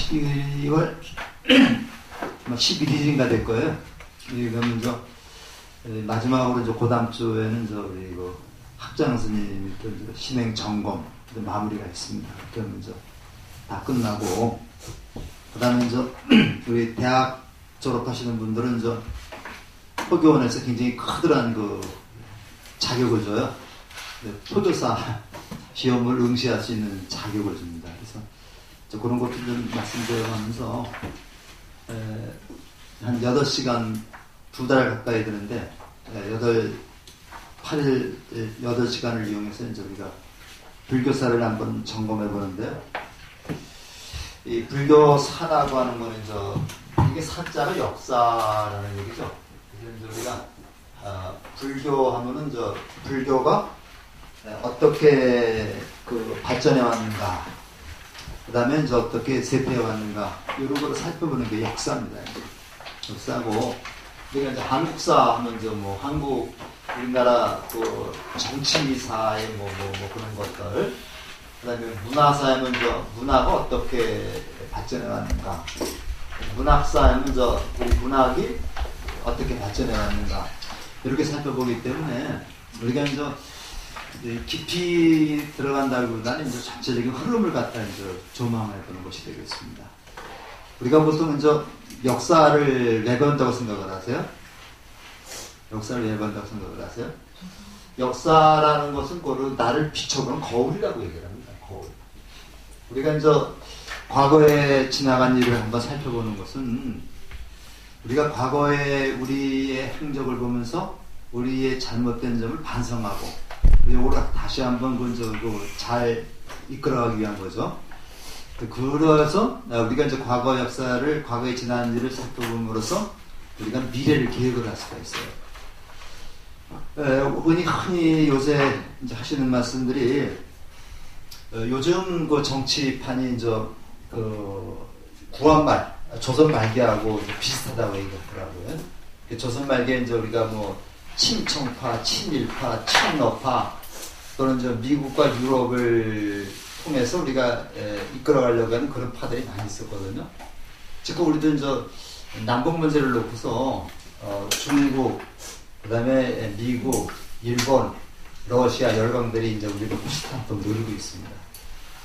12월 11일인가 될 거예요. 그러면 마지막으로 그 다음 주에는 우리 학장 스님이 또 신행 점검 마무리가 있습니다. 그러면 다 끝나고 그다음에 우리 대학 졸업하시는 분들은 포교원에서 굉장히 커다란 자격을 줘요. 포교사 시험을 응시할 수 있는 자격을 줍니다. 그래서 그런 것도 좀 말씀드려가면서 한 8시간 2달 가까이 되는데 8시간을 이용해서 우리가 불교사를 한번 점검해 보는데요. 이 불교사라고 하는 거는 이게 사자가 역사라는 얘기죠. 그래서 우리가 불교하면은 불교가 어떻게 발전해 왔는가, 그 다음에 어떻게 세패해 왔는가, 이런 걸 살펴보는 게 역사입니다. 역사고, 우리가 한국사 하면 한국, 우리나라 정치사의 그런 것들, 그 다음에 문화사 하면 문화가 어떻게 발전해 왔는가, 문학사 하면 우리 문학이 어떻게 발전해 왔는가, 이렇게 살펴보기 때문에 우리가 깊이 들어간다기보다는 전체적인 흐름을 갖다 조망해 보는 것이 되겠습니다. 우리가 보통 역사를 왜 배운다고 생각을 하세요? 역사를 왜 배운다고 생각을 하세요? 역사라는 것은 나를 비춰보는 거울이라고 얘기를 합니다. 거울. 우리가 과거에 지나간 일을 한번 살펴보는 것은 우리가 과거에 우리의 행적을 보면서 우리의 잘못된 점을 반성하고 이거를 다시 한번 잘 이끌어가기 위한 거죠. 그래서 우리가 과거 역사를, 과거에 지난 일을 살펴봄으로써 우리가 미래를 계획을 할 수가 있어요. 흔히 요새 하시는 말씀들이 요즘 정치판이 구한말, 조선 말기하고 비슷하다고 얘기하더라고요. 조선 말기에 우리가 친청파, 친일파, 친러파 또는 미국과 유럽을 통해서 우리가 이끌어가려고 하는 그런 파들이 많이 있었거든요. 지금 우리도 남북 문제를 놓고서 중국, 그 다음에 미국, 일본, 러시아 열강들이 우리를 호시탐탐 노리고 있습니다.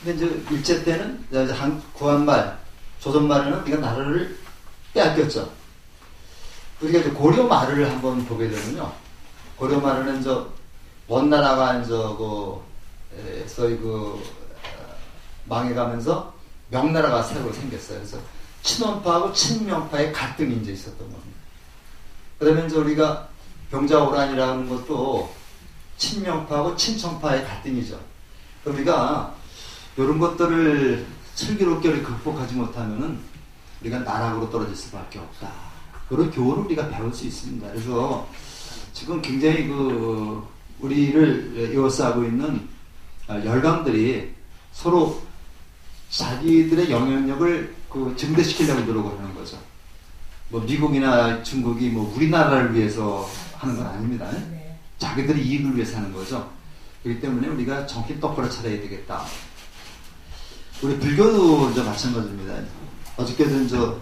근데 일제 때는 구한말, 조선말에는 우리가 나라를 빼앗겼죠. 우리가 고려 말을 한번 보게 되면요. 고려 말은 원나라가 소위 망해가면서 명나라가 새로 생겼어요. 그래서 친원파하고 친명파의 갈등이 있었던 겁니다. 그러면 우리가 병자호란이라는 것도 친명파하고 친청파의 갈등이죠. 우리가 이런 것들을 슬기롭게 극복하지 못하면은 우리가 나락으로 떨어질 수밖에 없다. 그런 교훈을 우리가 배울 수 있습니다. 그래서 지금 굉장히 우리를 에워싸고 있는 열강들이 서로 자기들의 영향력을 증대시키려고 노력을 하는 거죠. 미국이나 중국이 우리나라를 위해서 하는 건 아닙니다. 네. 자기들의 이익을 위해서 하는 거죠. 그렇기 때문에 우리가 정신 똑바로 차려야 되겠다. 우리 불교도 마찬가지입니다. 어저께도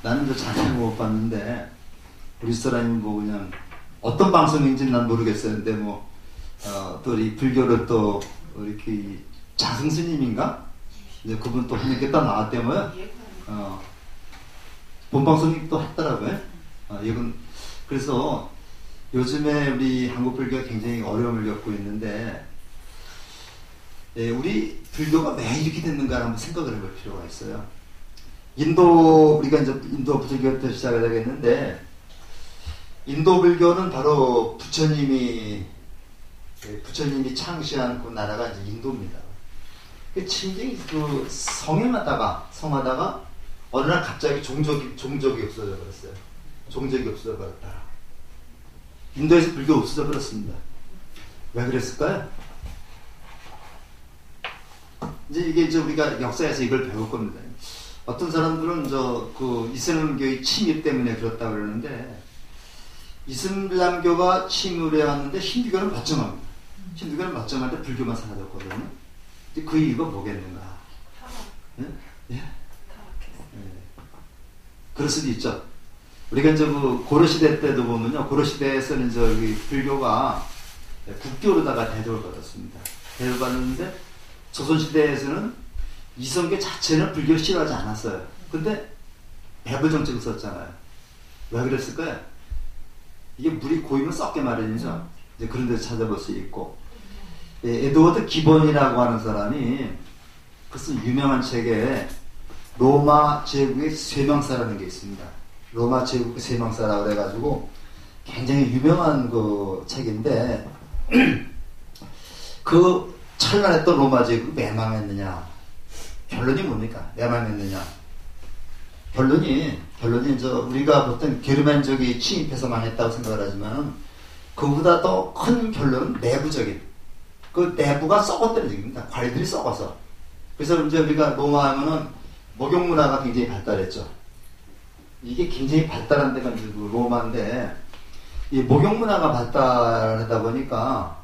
나는 자세히 못 봤는데 우리 사람이 그냥 어떤 방송인지는 난 모르겠었는데 또 이 불교를 또 이렇게 자승 스님인가? 이제 그분 또 한 개 딱 나왔대요. 본 방송이 또 했더라고요. 이건 그래서 요즘에 우리 한국 불교가 굉장히 어려움을 겪고 있는데 우리 불교가 왜 이렇게 됐는가를 한번 생각을 해볼 필요가 있어요. 우리가 인도 부처교부터 시작을 하겠는데, 인도 불교는 바로 부처님이 창시한 그 나라가 인도입니다. 굉장히 성하다가, 어느 날 갑자기 종족이 없어져 버렸어요. 종족이 없어져 버렸다. 인도에서 불교 없어져 버렸습니다. 왜 그랬을까요? 이제 우리가 역사에서 이걸 배울 겁니다. 어떤 사람들은 이슬람교의 침입 때문에 그렇다고 그러는데, 이슬람교가 침입해 왔는데 힌두교는 멀쩡합니다. 힌두교는 멀쩡한데 불교만 사라졌거든요. 그 이유가 뭐겠는가? 타락. 예? 예? 그럴 수도 있죠. 우리가 이제 그 고려시대 때도 보면요. 고려시대에서는 저기 불교가 국교로다가 대접을 받았습니다. 대접을 받았는데 조선시대에서는 이성계 자체는 불교를 싫어하지 않았어요. 근데 배부 정책을 썼잖아요. 왜 그랬을까요? 이게 물이 고이면 썩게 마련이죠. 이제 그런 데서 찾아볼 수 있고. 에드워드 기본이라고 하는 사람이 무슨 유명한 책에 로마 제국의 쇠망사라는 게 있습니다. 로마 제국의 쇠망사라고 그래가지고 굉장히 유명한 그 책인데 그 찬란했던 로마 제국이 멸망했느냐? 결론이 뭡니까? 멸망했느냐? 결론이 우리가 보통 게르만족이 침입해서 망했다고 생각을 하지만 그보다 더 큰 결론은 내부적인 그 내부가 썩었다는 얘기입니다. 관리들이 썩어서. 그래서 이제 우리가 로마 하면은 목욕 문화가 굉장히 발달했죠. 이게 굉장히 발달한 데가 이제 로마인데 이 목욕 문화가 발달하다 보니까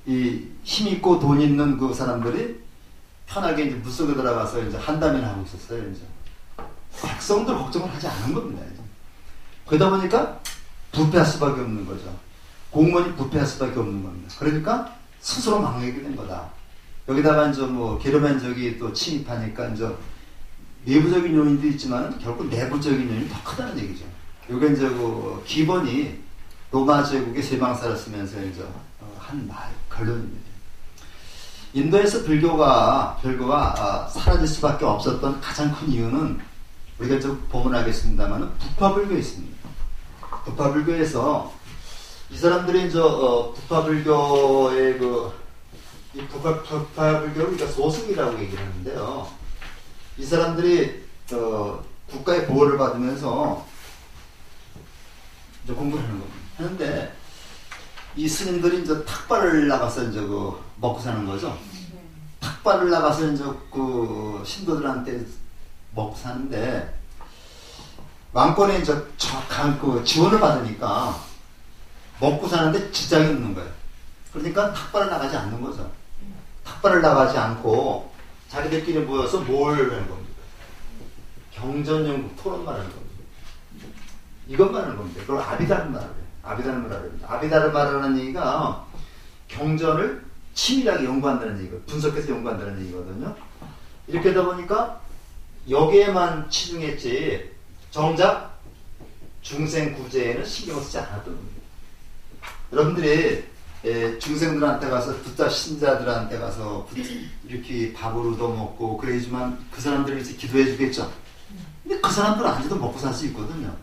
이 힘 있고 돈 있는 그 사람들이 편하게 이제 물속에 들어가서 이제 한담이나 하고 있었어요. 이제 백성들 걱정을 하지 않은 겁니다. 이제. 그러다 보니까 부패할 수밖에 없는 거죠. 공무원이 부패할 수밖에 없는 겁니다. 그러니까 스스로 망하게 된 거다. 여기다가 이제 뭐 게르만족이 또 침입하니까 이제 내부적인 요인도 있지만 결국 내부적인 요인이 더 크다는 얘기죠. 이게 이제 그 기본이 로마 제국의 쇠망사를 쓰면서 이제 한 말 결론입니다. 인도에서 불교가 사라질 수밖에 없었던 가장 큰 이유는 우리가 좀 보면 알겠습니다만 북파불교에 있습니다. 북파불교에서 이 사람들이 이제 북파불교의 이 북파불교를 우리가 소승이라고 얘기를 하는데요. 이 사람들이 국가의 보호를 받으면서 이제 공부를 하는 겁니다. 하는데 이 스님들이 이제 탁발을 나가서 이제 먹고 사는 거죠. 탁발을 나가서 이제 그 신도들한테 먹고 사는데 왕권에 이제 정확한 그 지원을 받으니까 먹고 사는데 지장이 없는 거예요. 그러니까 탁발을 나가지 않는 거죠. 탁발을 나가지 않고 자기들끼리 모여서 뭘 하는 겁니까? 경전연구 토론만 하는 겁니다. 이것만 하는 겁니다. 그걸 아비다르마라고 해요. 아비다르마라는 얘기가 경전을 치밀하게 연구한다는 얘기거든요. 분석해서 연구한다는 얘기거든요. 이렇게 하다 보니까 여기에만 치중했지 정작 중생 구제에는 신경을 쓰지 않았던 겁니다. 여러분들이 중생들한테 가서 부자 신자들한테 가서 이렇게 밥을 얻어먹고 그래야지만 그 사람들이 이제 기도해 주겠죠. 근데 그 사람들은 아직도 먹고 살 수 있거든요.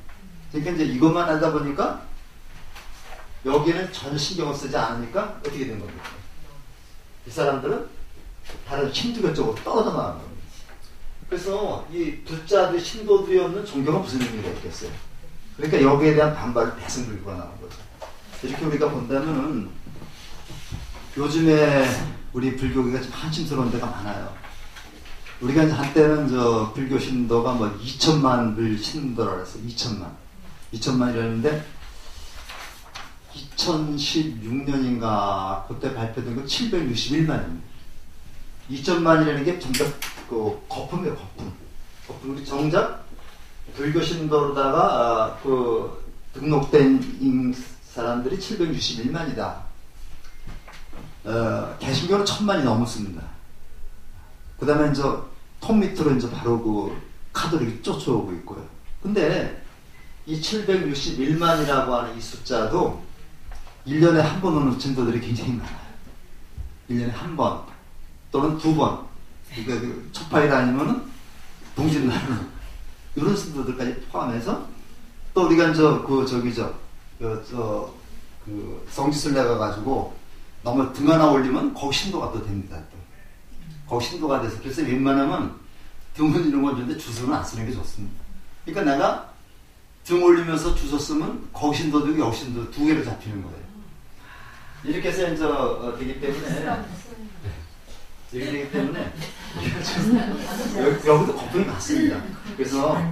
그러니까 이제 이것만 하다 보니까 여기에는 전혀 신경을 쓰지 않으니까 어떻게 된 겁니까? 이 사람들은 다른 힌두교 쪽으로 떨어져 나간 겁니다. 그래서 이 불자들 신도들이 없는 종교가 무슨 의미가 있겠어요? 그러니까 여기에 대한 반발을 대승 들고 나온 거죠. 이렇게 우리가 본다면은 요즘에 우리 불교계가 좀 한심스러운 데가 많아요. 우리가 이제 한때는 저 불교 신도가 뭐 2천만을 신도라고 했어요. 2천만이라는데 2016년인가 그때 발표된 건 761만입니다. 2천만이라는 게 정작 그 거품이에요. 거품. 정작 불교 신도로다가 그 등록된 사람들이 761만이다. 개신교는 1000만이 넘었습니다. 그 다음에 이제 톱 밑으로 이제 바로 그 카톨릭이 쫓아오고 있고요. 근데 이 761만이라고 하는 이 숫자도 1년에 한 번 오는 신도들이 굉장히 많아요. 1년에 한 번 또는 두 번. 그러니까 그 초파일 아니면은 동짓나는 이런 신도들까지 포함해서 또 우리가 이제 그 성지순례 가가지고 너무 등 하나 올리면 거기 신도가 또 됩니다. 또. 거기 신도가 돼서 그래서 웬만하면 등은 이런 건 좋은데 주소는 안 쓰는 게 좋습니다. 그러니까 내가 등 올리면서 주소 쓰면 거기 신도도 여기 신도 두 개로 잡히는 거예요. 이렇게 해서 이제 되기 때문에 여기도 거품이 많습니다. 그래서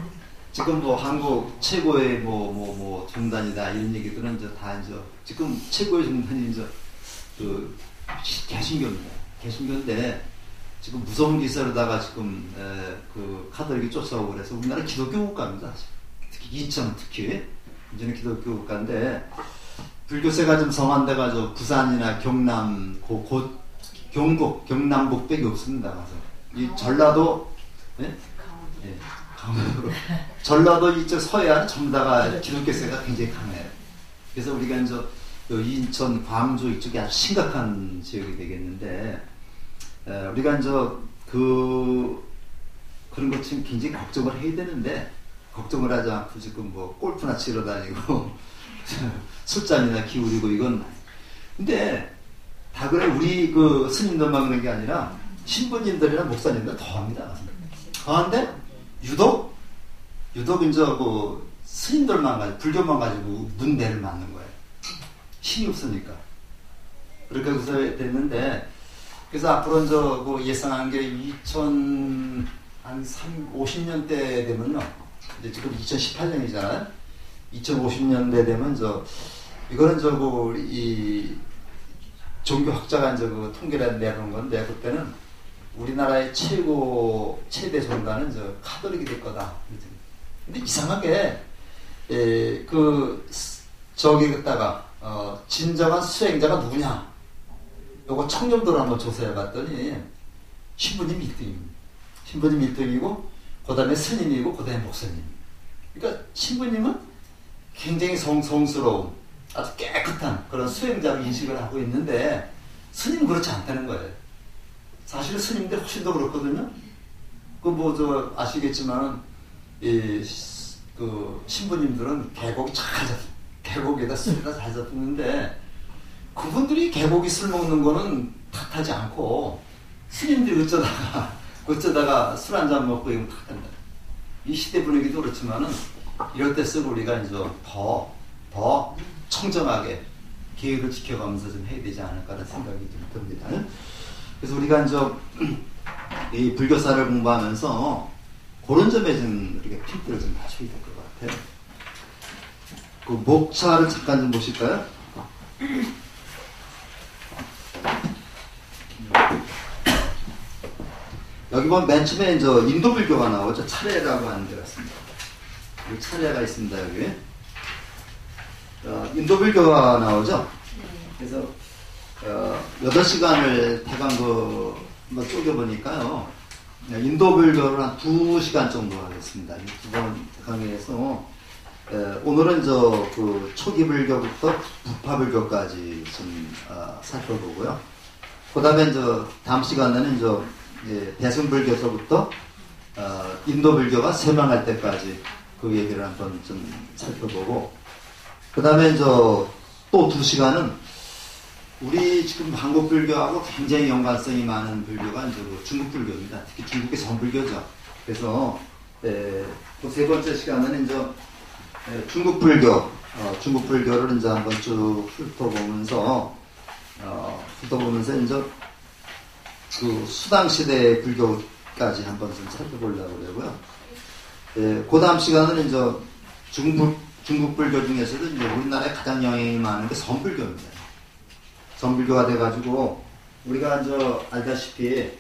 지금 뭐 한국 최고의 뭐 종단이다 이런 얘기들은 이제 다 이제 지금 최고의 종단이 이제 그 개신교입니다. 개신교인데 지금 무서운 기사로다가 지금 그 카톨릭이 쫓아오고 그래서 우리나라 기독교 국가입니다. 인천 특히 인천은 기독교 국가인데 불교세가 좀 성한 데가 저 부산이나 경남 경북 경남북밖에 없습니다. 그래서 이 전라도 예? 예, 강원도로 전라도 이쪽 서해안 전부 다가 기독교세가 굉장히 강해요. 그래서 우리가 이제 인천, 광주 이쪽이 아주 심각한 지역이 되겠는데 우리가 이제 그런 것 지금 굉장히 걱정을 해야 되는데 걱정을 하지 않고 지금 뭐 골프나 치러 다니고 술잔이나 기울이고 이건 근데 다 그래 우리 그 스님들만 그런 게 아니라 신부님들이나 목사님들 더합니다. 더한데 유독 이제 그 스님들만 가지고 불교만 가지고 문대를 맞는 거예요. 힘이 없으니까. 그렇게 해서 됐는데 그래서 앞으로 이제 그 예상한 게 50년대 되면요. 이제 지금 2018년이잖아요. 2050년대 되면 이거는 이 종교학자가 이제 그 통계를 내놓은 건데 그때는 우리나라의 최대 종단은 카톨릭이 될 거다. 근데 이상하게 저기다가 진정한 수행자가 누구냐? 요거 청렴도를 한번 조사해봤더니 신부님 1등입니다. 신부님 1등이고 그 다음에 스님이고 그 다음에 목사님. 그러니까 신부님은 굉장히 성스러운 아주 깨끗한 그런 수행자로 인식을 하고 있는데 스님은 그렇지 않다는 거예요. 사실 스님들 훨씬 더 그렇거든요. 아시겠지만 그 신부님들은 계곡에다 술에다 잘 잡는데 그분들이 계곡이 술 먹는 거는 탓하지 않고 스님들이 어쩌다가 술 한잔 먹고 이거 탓한다. 이 시대 분위기도 그렇지만은 이럴 때일수록 우리가 이제 더 청정하게 계획을 지켜가면서 좀 해야 되지 않을까라는 생각이 좀 듭니다. 그래서 우리가 이제 이 불교사를 공부하면서 그런 점에 좀 우리가 핀트를 좀 맞춰야 될 것 같아요. 그 목차를 잠깐 좀 보실까요? 여기 보면 맨 처음에 이제 인도 불교가 나오죠. 차례라고 하는 데가 있습니다. 여기 차례가 있습니다. 여기 인도 불교가 나오죠. 그래서 8시간을 대강 쪼개보니까요. 인도 불교를 한 2시간 정도 하겠습니다. 두 번 강의해서 오늘은 그 초기 불교부터 부파 불교까지 좀 살펴보고요. 그 다음에 다음 시간에는 대승 불교서부터 인도 불교가 쇠망할 때까지 그 얘기를 한번 좀 살펴보고 그 다음에 또 2시간은 우리 지금 한국 불교하고 굉장히 연관성이 많은 불교가 중국 불교입니다. 특히 중국의 전불교죠. 그래서 그 3번째 시간은 중국 불교를 한번 쭉 훑어보면서 그 수당 시대의 불교까지 한번 좀 살펴보려고 그러고요. 그 다음 시간은 중국 불교 중에서도 우리나라에 가장 영향이 많은 게 선불교입니다. 선불교가 돼가지고 우리가 알다시피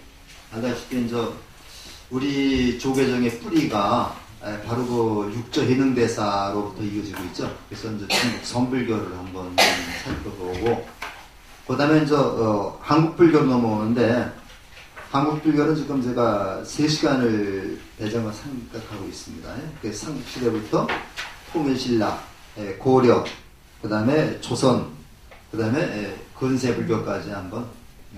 우리 조계종의 뿌리가 바로 그 육조해능대사로부터 이어지고 있죠. 그래서 중국 선불교를 한번 살펴보고 그 다음에 한국 불교로 넘어오는데 한국 불교는 지금 제가 3시간을 배정을 생각하고 있습니다. 그래서 삼국시대부터 통일신라, 고려, 그 다음에 조선, 그 다음에 근세불교까지 한번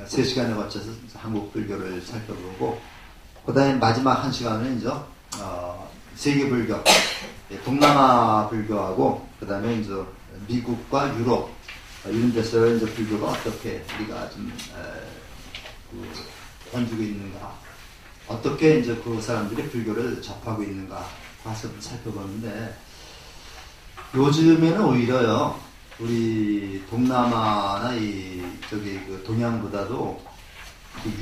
3시간에 거쳐서 한국 불교를 살펴보고 그 다음에 마지막 1시간은 세계불교, 동남아 불교하고 그 다음에 미국과 유럽 이런 데서 불교가 어떻게 우리가 좀 번지고 있는가, 어떻게 그 사람들이 불교를 접하고 있는가 봐서 살펴보는데 요즘에는 오히려요 우리 동남아나 그 동양보다도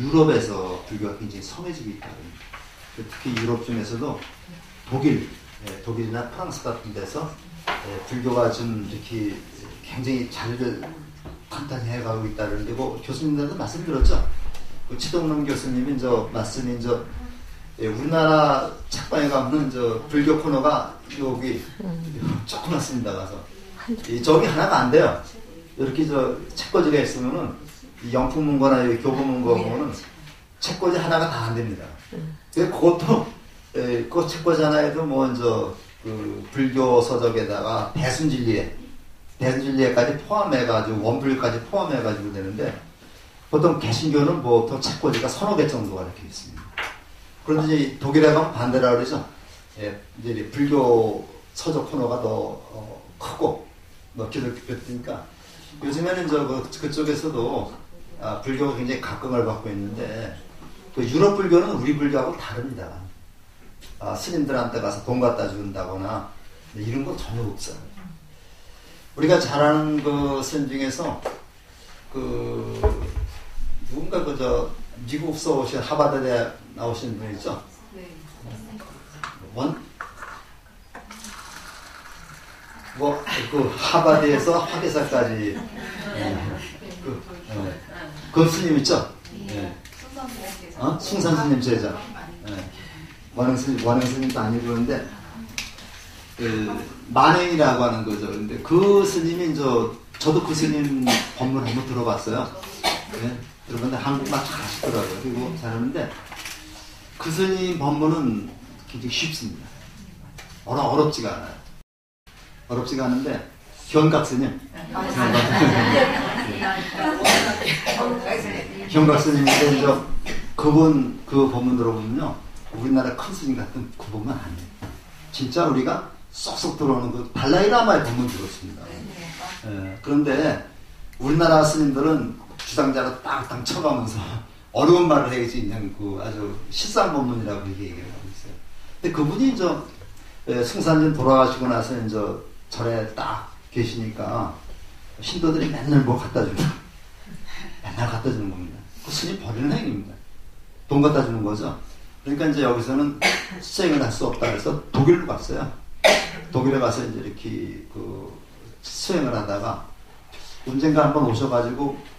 유럽에서 불교가 굉장히 성해지고 있다는. 특히 유럽 중에서도 독일이나 프랑스 같은 데서 불교가 좀 이렇게 굉장히 자리를 탄탄히 해가고 있다는데 교수님들도 말씀드렸죠. 그 치동남 교수님이 말씀이 예, 우리나라 책방에 가면은 저 불교 코너가 여기 조그맣습니다. 가서 저기 하나가 안 돼요. 이렇게 저 책꽂이가 있으면은 이 영풍문고나 교보문고 보면은 책꽂이 하나가 다 안 됩니다. 그것도 그 책꽂이 하나에도 먼저 그 불교 서적에다가 대순진리에까지 포함해가지고 원불교까지 포함해가지고 되는데 보통 개신교는 보통 책꽂이가 서너 개 정도가 이렇게 있습니다. 그런데 이제 독일에 가면 반대라 그러죠. 예, 이제 불교 서적 코너가 더 크고 넓기도 깊으니까 요즘에는 그쪽에서도 불교가 굉장히 각광을 받고 있는데 그 유럽 불교는 우리 불교하고 다릅니다. 스님들한테 가서 돈 갖다 준다거나 이런 거 전혀 없어요. 우리가 잘 아는 그 스님 중에서 누군가 미국서 오신 하버드대 나오신 분 있죠? 네. 하버드에서 학예사까지 그 스님 있죠? 네. 숭산 스님 제자. 네. 원흥 스님도 아니고 그런데 만행이라고 하는 거죠. 근데 그 스님이 저도 그 스님 법문 한번 들어봤어요. 네. 들어봤는데 한국말 잘 하시더라고요. 그리고 잘하는데 그 스님 법문은 굉장히 쉽습니다. 어렵지가 않아요. 어렵지가 않은데 현각 스님. 현각 스님인데 그분 그 법문 들어보면요. 우리나라 큰 스님 같은 그 법문 아니에요. 진짜 우리가 쏙쏙 들어오는 그 달라이라마의 법문 들었습니다. 그런데 우리나라 스님들은 주상자로 땅땅 쳐가면서 어려운 말을 해야지 그냥 아주 실상 법문이라고 얘기하고 있어요. 근데 그분이 승산진 돌아가시고 나서 절에 딱 계시니까 신도들이 맨날 뭐 갖다 주는 맨날 갖다 주는 겁니다. 그 스님 버리는 행위입니다. 돈 갖다 주는 거죠. 그러니까 이제 여기서는 수행을 할 수 없다 해서 독일로 갔어요. 독일에 가서 이제 이렇게 수행을 하다가 언젠가 한번 오셔가지고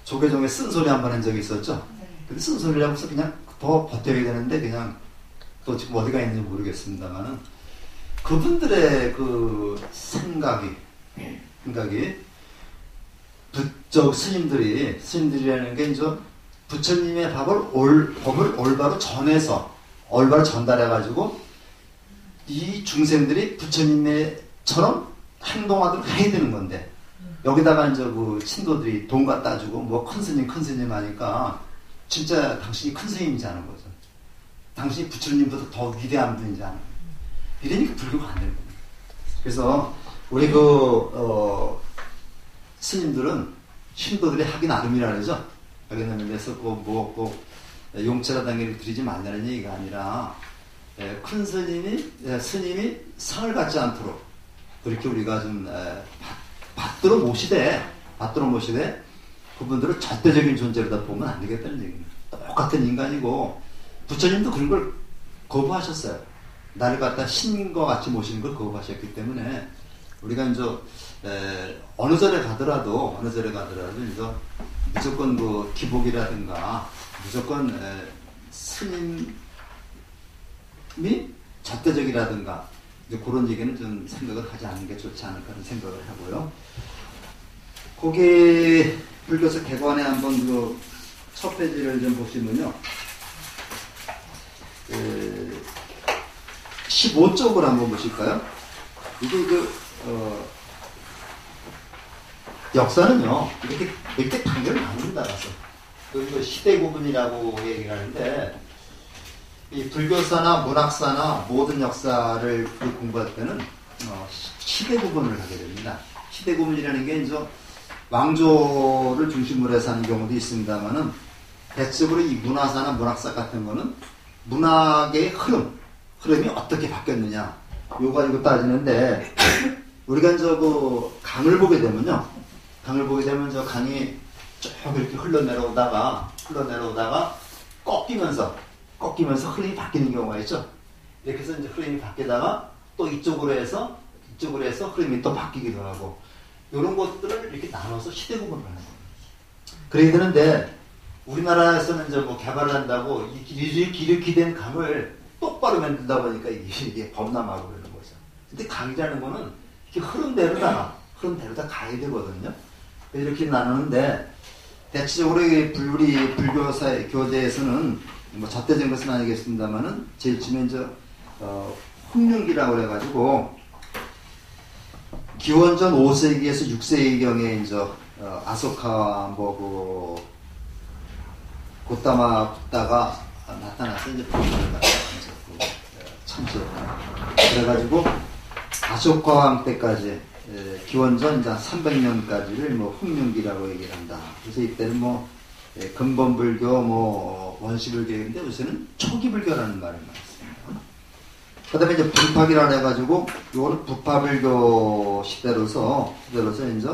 조계종에 쓴소리 한번 한 적이 있었죠. 근데 쓴소리라고 해서 그냥 더 버텨야 되는데 그냥 또 지금 어디가 있는지 모르겠습니다만은 그분들의 그 생각이 스님들이라는 게 이제 부처님의 법을 올바로 올바로 전달해가지고 이 중생들이 부처님처럼 행동하도록 해야 되는 건데 여기다가 이제 그 신도들이 돈 갖다 주고 뭐 큰 스님 하니까 진짜 당신이 큰 스님이지 않은 거죠. 당신이 부처님보다 더 위대한 분이지 않은 거죠. 이러니까 불교가 안 되는 겁니다. 그래서 우리 스님들은 신도들이 하기 나름이라 그러죠. 하기 나름에서 용체라든가 드리지 말라는 얘기가 아니라 큰 스님이 상을 갖지 않도록 그렇게 우리가 좀 받들어 모시되 그분들을 절대적인 존재로다 보면 안 되겠다는 얘기입니다. 똑같은 인간이고 부처님도 그런 걸 거부하셨어요. 나를 갖다 신과 같이 모시는 걸 거부하셨기 때문에 우리가 이제 어느 절에 가더라도 이제 무조건 기복이라든가 무조건 스님이 절대적이라든가 그런 얘기는 좀 생각을 하지 않는 게 좋지 않을까 하는 생각을 하고요. 거기 불교서 개관에 한번 첫 페이지를 좀 보시면요. 15쪽을 한번 보실까요? 이게 역사는요, 이렇게 단결을 나눕니다. 그 시대 구분이라고 얘기를 하는데, 이 불교사나 문학사나 모든 역사를 공부할 때는 시대 구분을 하게 됩니다. 시대 구분이라는 게 이제 왕조를 중심으로 해서 하는 경우도 있습니다만은 대체적으로 이 문화사나 문학사 같은 거는 문학의 흐름이 어떻게 바뀌었느냐 요거 가지고 따지는데 우리가 이제 강을 보게 되면요. 저 강이 쭉 이렇게 흘러내려오다가 꺾이면서 흐름이 바뀌는 경우가 있죠. 이렇게 해서 이제 흐름이 바뀌다가 또 이쪽으로 해서 흐름이 또 바뀌기도 하고 이런 것들을 이렇게 나눠서 시대 구분을 하는 겁니다. 그래야 되는데 우리나라에서는 이제 뭐 개발을 한다고 이렇게 된 강을 똑바로 만들다 보니까 이게 범람하고 그러는 거죠. 근데 강이라는 거는 이렇게 흐름대로 다 가야 되거든요. 이렇게 나누는데, 대체적으로 우리 불교 교대에서는 뭐 잣대적인 것은 아니겠습니다만은 제일 처음에 이제 훈륜기라고 그래가지고 기원전 5세기에서 6세기경에 이제 아소카 뭐 고타마 붓다가 나타났어요. 이제 불교를 나타나면서 참수했다. 그래가지고 아소카 왕 때까지 기원전 이제 300년까지를 뭐 훈륜기라고 얘기를 한다. 그래서 이때는 뭐 근본불교, 뭐 원시불교인데 요새는 초기불교라는 말을 많습니다. 그다음에 이제 불파기라 해가지고 이거는 부파불교 시대로서 이제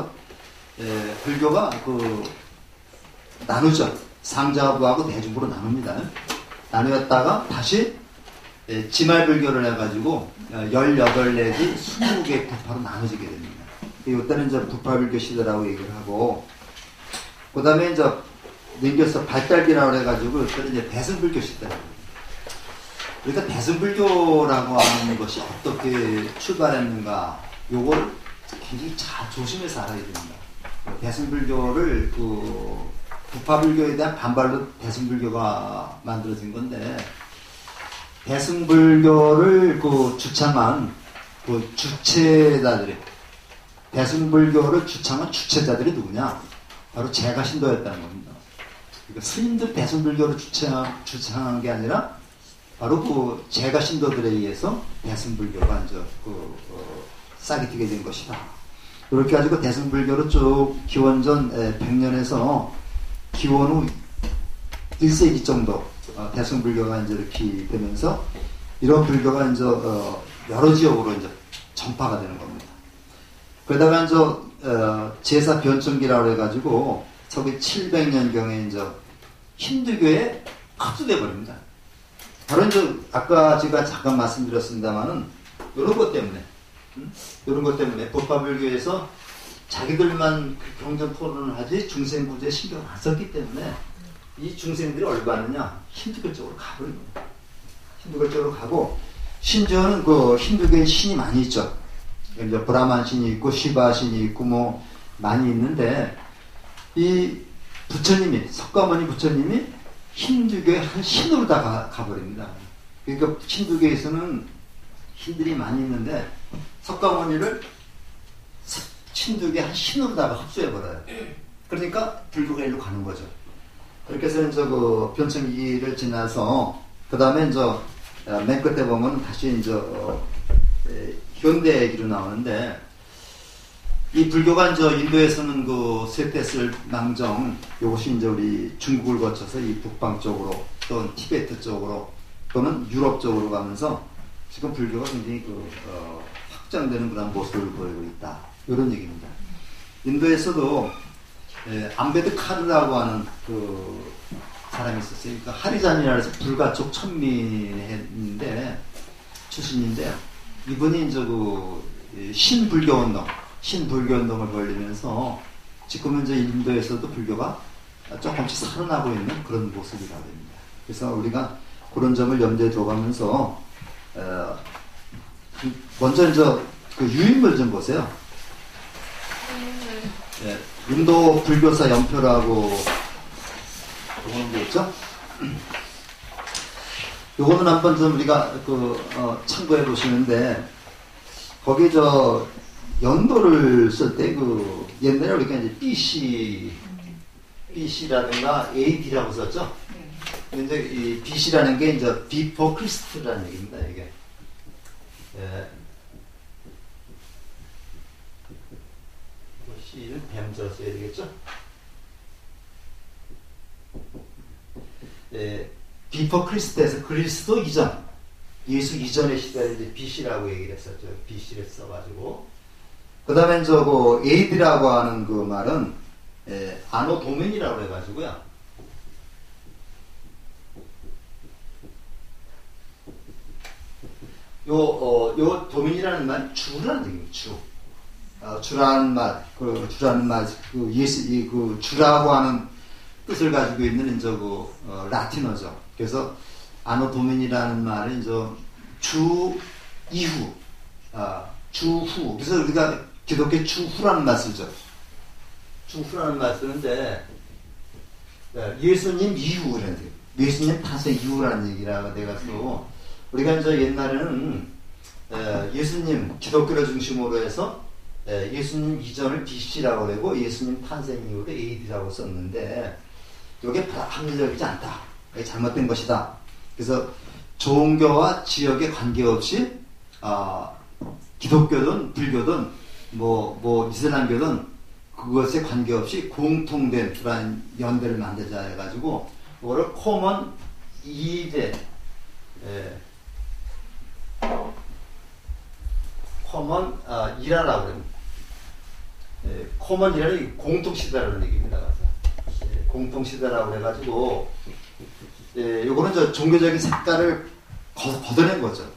불교가 나누죠. 상자부하고 대중부로 나눕니다. 나누었다가 다시 지말불교를 해가지고 18내지 20개 부파로 나눠지게 됩니다. 이때는 이제 부파불교 시대라고 얘기를 하고, 그 다음에 이제 넘겨서 발달기라고 해가지고 이때는 이제 대승불교 시대라고. 그러니까 대승불교라고 하는 것이 어떻게 출발했는가, 요걸 굉장히 잘 조심해서 알아야 됩니다. 대승불교를 부파불교에 대한 반발로 대승불교가 만들어진 건데, 대승불교를 주창한 주체자들이, 대승불교를 주창한 주체자들이 누구냐? 바로 제가신도였다는 겁니다. 그러니까 스님들 대승불교를 주창한 게 아니라 바로 제가신도들에 의해서 대승불교가 이제 싹이 트게 된 것이다. 그렇게 가지고 대승불교를 쭉 기원전 100년에서 기원 후 1세기 정도 대승불교가 이제 이렇게 되면서 이런 불교가 이제 여러 지역으로 이제 전파가 되는 겁니다. 그러다가 이제 제사 변천기라고 해가지고 서기 700년경에 이제 힌두교에 흡수돼 버립니다. 바로 이제 아까 제가 잠깐 말씀드렸습니다만은 이런 것 때문에 법화불교에서 자기들만 경전 토론을 하지 중생 구제에 신경을 안 썼기 때문에 이 중생들이 어디 가느냐? 힌두교 쪽으로 가버린 겁니다. 힌두교 쪽으로 가고, 심지어는 힌두교에 신이 많이 있죠. 이제 브라만 신이 있고 시바 신이 있고 뭐 많이 있는데, 이 부처님이, 석가모니 부처님이 힌두교의 한 신으로 다 가버립니다. 그러니까 힌두교에서는 신들이 많이 있는데 석가모니를 힌두교의 한 신으로 다 흡수해버려요. 그러니까 불교가 일로 가는 거죠. 그렇게 해서 이제 변천기를 지나서 그 다음에 이제 맨 끝에 보면 다시 이제 현대 얘기로 나오는데, 이 불교가 이제 인도에서는 쇠떼쓸 망정, 이것이 이제 우리 중국을 거쳐서 이 북방 쪽으로 또는 티베트 쪽으로 또는 유럽 쪽으로 가면서 지금 불교가 굉장히 확장되는 그런 모습을 보이고 있다. 이런 얘기입니다. 인도에서도 암베드카르라고 하는 사람이 있었어요. 그러니까 하리잔이라 해서 불가촉 천민인데 출신인데, 이분이 이제 신불교 운동을 벌리면서 지금은 이제 인도에서도 불교가 조금씩 살아나고 있는 그런 모습이라고 합니다. 그래서 우리가 그런 점을 염두에 둬가면서 먼저 이제 유인물 좀 보세요. 예, 인도 불교사 연표라고 요거는 게 있죠? 요거는 한번 좀 우리가 참고해 보시는데, 거기 연도를 쓸 때 옛날에 우리가 이제 BC라든가 AD라고 썼죠? 근데 이 BC라는 게 이제 Before Christ라는 얘기입니다, 이게. 예. C를 뱀자로 써야 되겠죠? 예. Before Christ에서 그리스도 이전, 예수 이전의 시대를 이제 BC라고 얘기를 했었죠. BC를 써가지고. 그 다음에 AD라고 하는 그 말은, 아노 도멘이라고 해가지고요. 요 도멘이라는 말은 주라는 얘기입니다. 주라는 말, 주라는 말, 주라고 하는 뜻을 가지고 있는 이제 라틴어죠. 그래서 아노 도미니라는 말은 이제 주 이후, 주후. 그래서 우리가 기독교 주후라는 말 쓰죠. 주후라는 말 쓰는데 예수님 이후 이런 얘기. 예수님 탄생 이후라는 얘기라고 내가서 우리가 이제 옛날에는 예수님 기독교를 중심으로 해서 예수님 이전을 BC라고 하고 예수님 탄생 이후를 AD라고 썼는데 이게 합리적이지 않다. 이게 잘못된 것이다. 그래서 종교와 지역에 관계없이 기독교든 불교든 뭐 이슬람교든 그것에 관계없이 공통된 그러한 연대를 만들자 해가지고 그거를 코먼 이대 코먼 이라라고 합니다. 코먼 이라는 공통시대라는 얘기입니다. 공통시대라고 해가지고 요거는 저 종교적인 색깔을 걷어낸 거죠.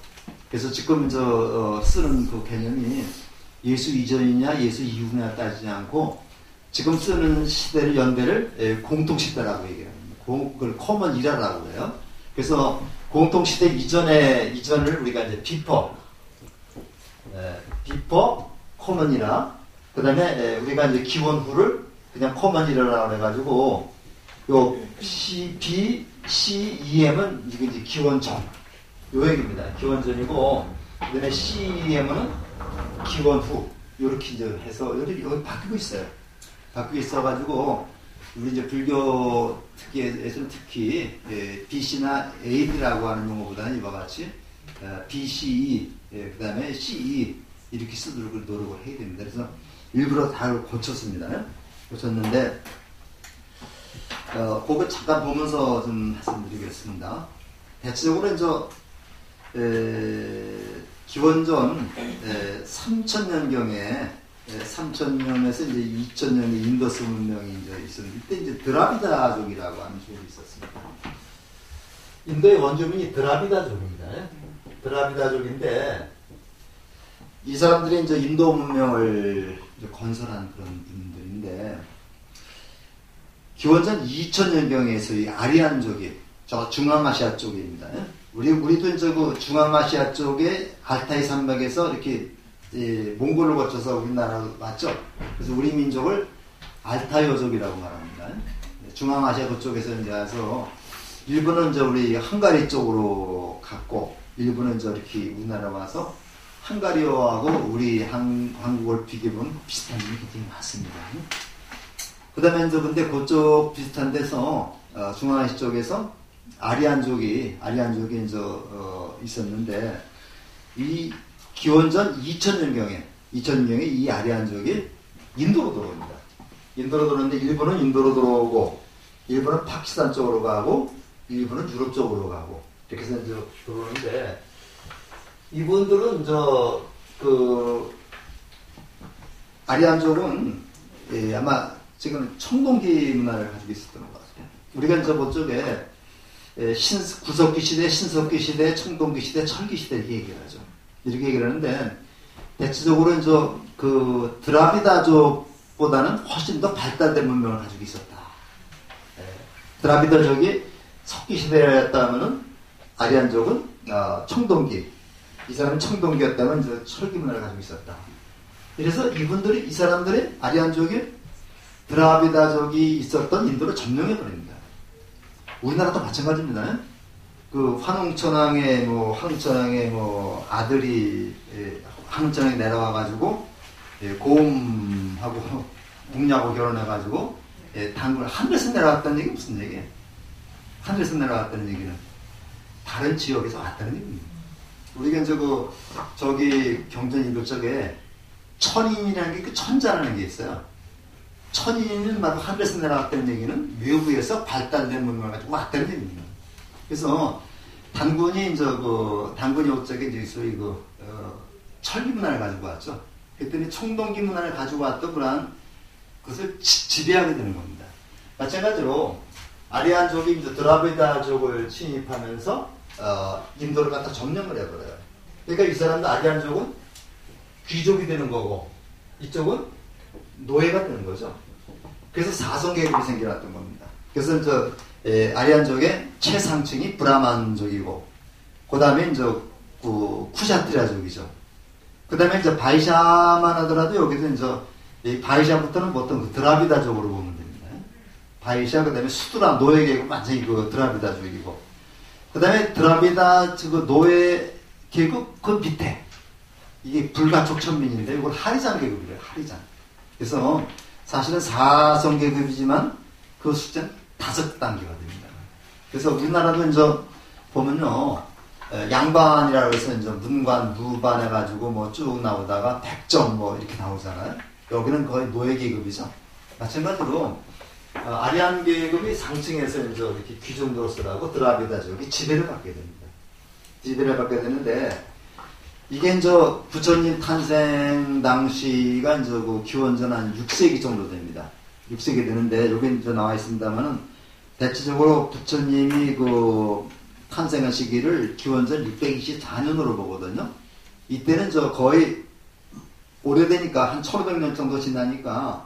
그래서 지금 쓰는 그 개념이 예수 이전이냐 예수 이후냐 따지지 않고 지금 쓰는 시대를 연대를 공통시대라고 얘기합니다. 그걸 코먼 이라라고 해요. 그래서 공통시대 이전을 우리가 이제 비퍼 코먼 이라 그 다음에 우리가 이제 기원후를 그냥 코먼 이라라고 해가지고 요 CEM은 이게 이제 기원전 요 얘기입니다. 기원전이고 그 다음에 CEM은 기원후 요렇게 이제 해서 여기 바뀌고 있어요. 바뀌고 있어가지고 우리 이제 불교 특기에서는 특히 BC나 AD라고 하는 용어보다는 이와 같이 BCE 그 다음에 CE 이렇게 쓰도록 노력을 해야 됩니다. 그래서 일부러 다 고쳤습니다. 고쳤는데 그거 잠깐 보면서 좀 말씀드리겠습니다. 대체적으로 이제 기원전 3000년경에 3000년에서 이제 2000년에 인더스 문명이 이제 있었는데 이때 이제 드라비다족이라고 하는 족이 있었습니다. 인도의 원주민이 드라비다족입니다. 드라비다족인데 이 사람들이 이제 인도 문명을 이제 건설한 그런 분들인데 기원전 2000년경에서 이 아리안족이 저 중앙아시아 쪽입니다. 우리도 이제 그 중앙아시아 쪽에 알타이 산맥에서 이렇게 몽골을 거쳐서 우리나라로 왔죠. 그래서 우리 민족을 알타이어족이라고 말합니다. 중앙아시아 그쪽에서 이제 와서 일부는 이제 우리 헝가리 쪽으로 갔고 일부는 이제 이렇게 우리나라 와서 헝가리어하고 우리 한국어를 비교해보면 비슷한 점이 굉장히 많습니다. 그 다음에 이제 근데 그쪽 비슷한 데서 중앙아시아 쪽에서 아리안족이 이제 있었는데 이 기원전 2000년경에 이 아리안족이 인도로 들어옵니다. 인도로 들어오는데 일부는 인도로 들어오고 일부는 파키스탄 쪽으로 가고 일부는 유럽 쪽으로 가고 이렇게 해서 이제 들어오는데 이분들은 그 아리안족은 아마 지금 청동기 문화를 가지고 있었던 것 같아요. 우리가 이제 그쪽에 구석기 시대, 신석기 시대, 청동기 시대, 철기 시대 이렇게 얘기를 하죠. 이렇게 얘기를 하는데 대체적으로 이제 그 드라비다족보다는 훨씬 더 발달된 문명을 가지고 있었다. 드라비다족이 석기 시대였다면은 아리안족은 청동기, 이 사람은 청동기였다면 이제 철기 문화를 가지고 있었다. 그래서 이 사람들이 아리안족이 드라비다족이 있었던 인도를 점령해 버립니다. 우리나라도 마찬가지입니다. 그 황천왕의 아들이 황천왕에 내려와가지고 고음하고 웅냐하고 결혼해가지고 단군 하늘에서 내려왔다는 얘기 무슨 얘기예요? 하늘에서 내려왔다는 얘기는 다른 지역에서 왔다는 얘기입니다. 우리가 이제 저기 경전 인도 쪽에 천인이라는 게 그 천자라는 게 있어요. 천인은 바로 하늘에서 내려왔다는 얘기는 외부에서 발달된 문명을 가지고 왔다는 얘기입니다. 그래서 단군이 단군이 어쩌게 이제 소위 철기 문화를 가지고 왔죠. 그랬더니 청동기 문화를 가지고 왔던 그런 그것을 지배하게 되는 겁니다. 마찬가지로 아리안족이 이제 드라비다족을 침입하면서 인도를 갖다 점령을 해버려요. 그러니까 이 사람도 아리안족은 귀족이 되는 거고 이쪽은 노예가 되는 거죠. 그래서 사성계급이 생겨났던 겁니다. 그래서 아리안족의 최상층이 브라만족이고, 그 다음에 쿠샤트리아족이죠. 그 다음에 바이샤만 하더라도 여기서 이 바이샤부터는 보통 그 드라비다족으로 보면 됩니다. 바이샤, 그 다음에 수드라, 노예계급 완전히 그 드라비다족이고, 그 다음에 드라비다, 노예 계급 그 밑에, 이게 불가촉 천민인데, 이걸 하리잔 계급이래요, 하리잔. 그래서 사실은 4성 계급이지만 그 숫자는 5단계가 됩니다. 그래서 우리나라도 보면요, 양반이라고 해서 문관, 무반 해가지고 쭉 나오다가 백점 이렇게 나오잖아요. 여기는 거의 노예 계급이죠. 마찬가지로, 아리안 계급이 상층에서 이렇게 귀중도스라고 드라비다족이 지배를 받게 됩니다. 지배를 받게 되는데, 이게 부처님 탄생 당시가 그 기원전 한 6세기 정도 됩니다. 6세기 되는데, 여기 나와 있습니다만은, 대체적으로 부처님이 그 탄생한 시기를 기원전 624년으로 보거든요. 이때는 거의 오래되니까 한 1500년 정도 지나니까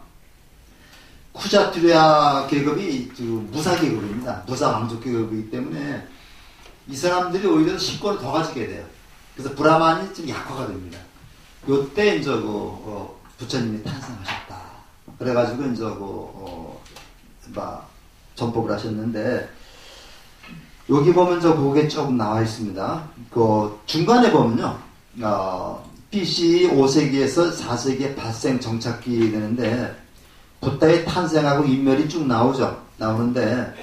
쿠샤트리아 계급이 무사 계급입니다. 무사 왕족 계급이기 때문에 이 사람들이 오히려 식권을 더 가지게 돼요. 그래서 브라만이 좀 약화가 됩니다. 요때 부처님이 탄생하셨다. 그래가지고 전법을 하셨는데, 여기 보면 그게 조금 나와 있습니다. 그 중간에 보면요, BC 5세기에서 4세기에 발생 정착기 되는데, 부다의 탄생하고 인멸이 쭉 나오는데,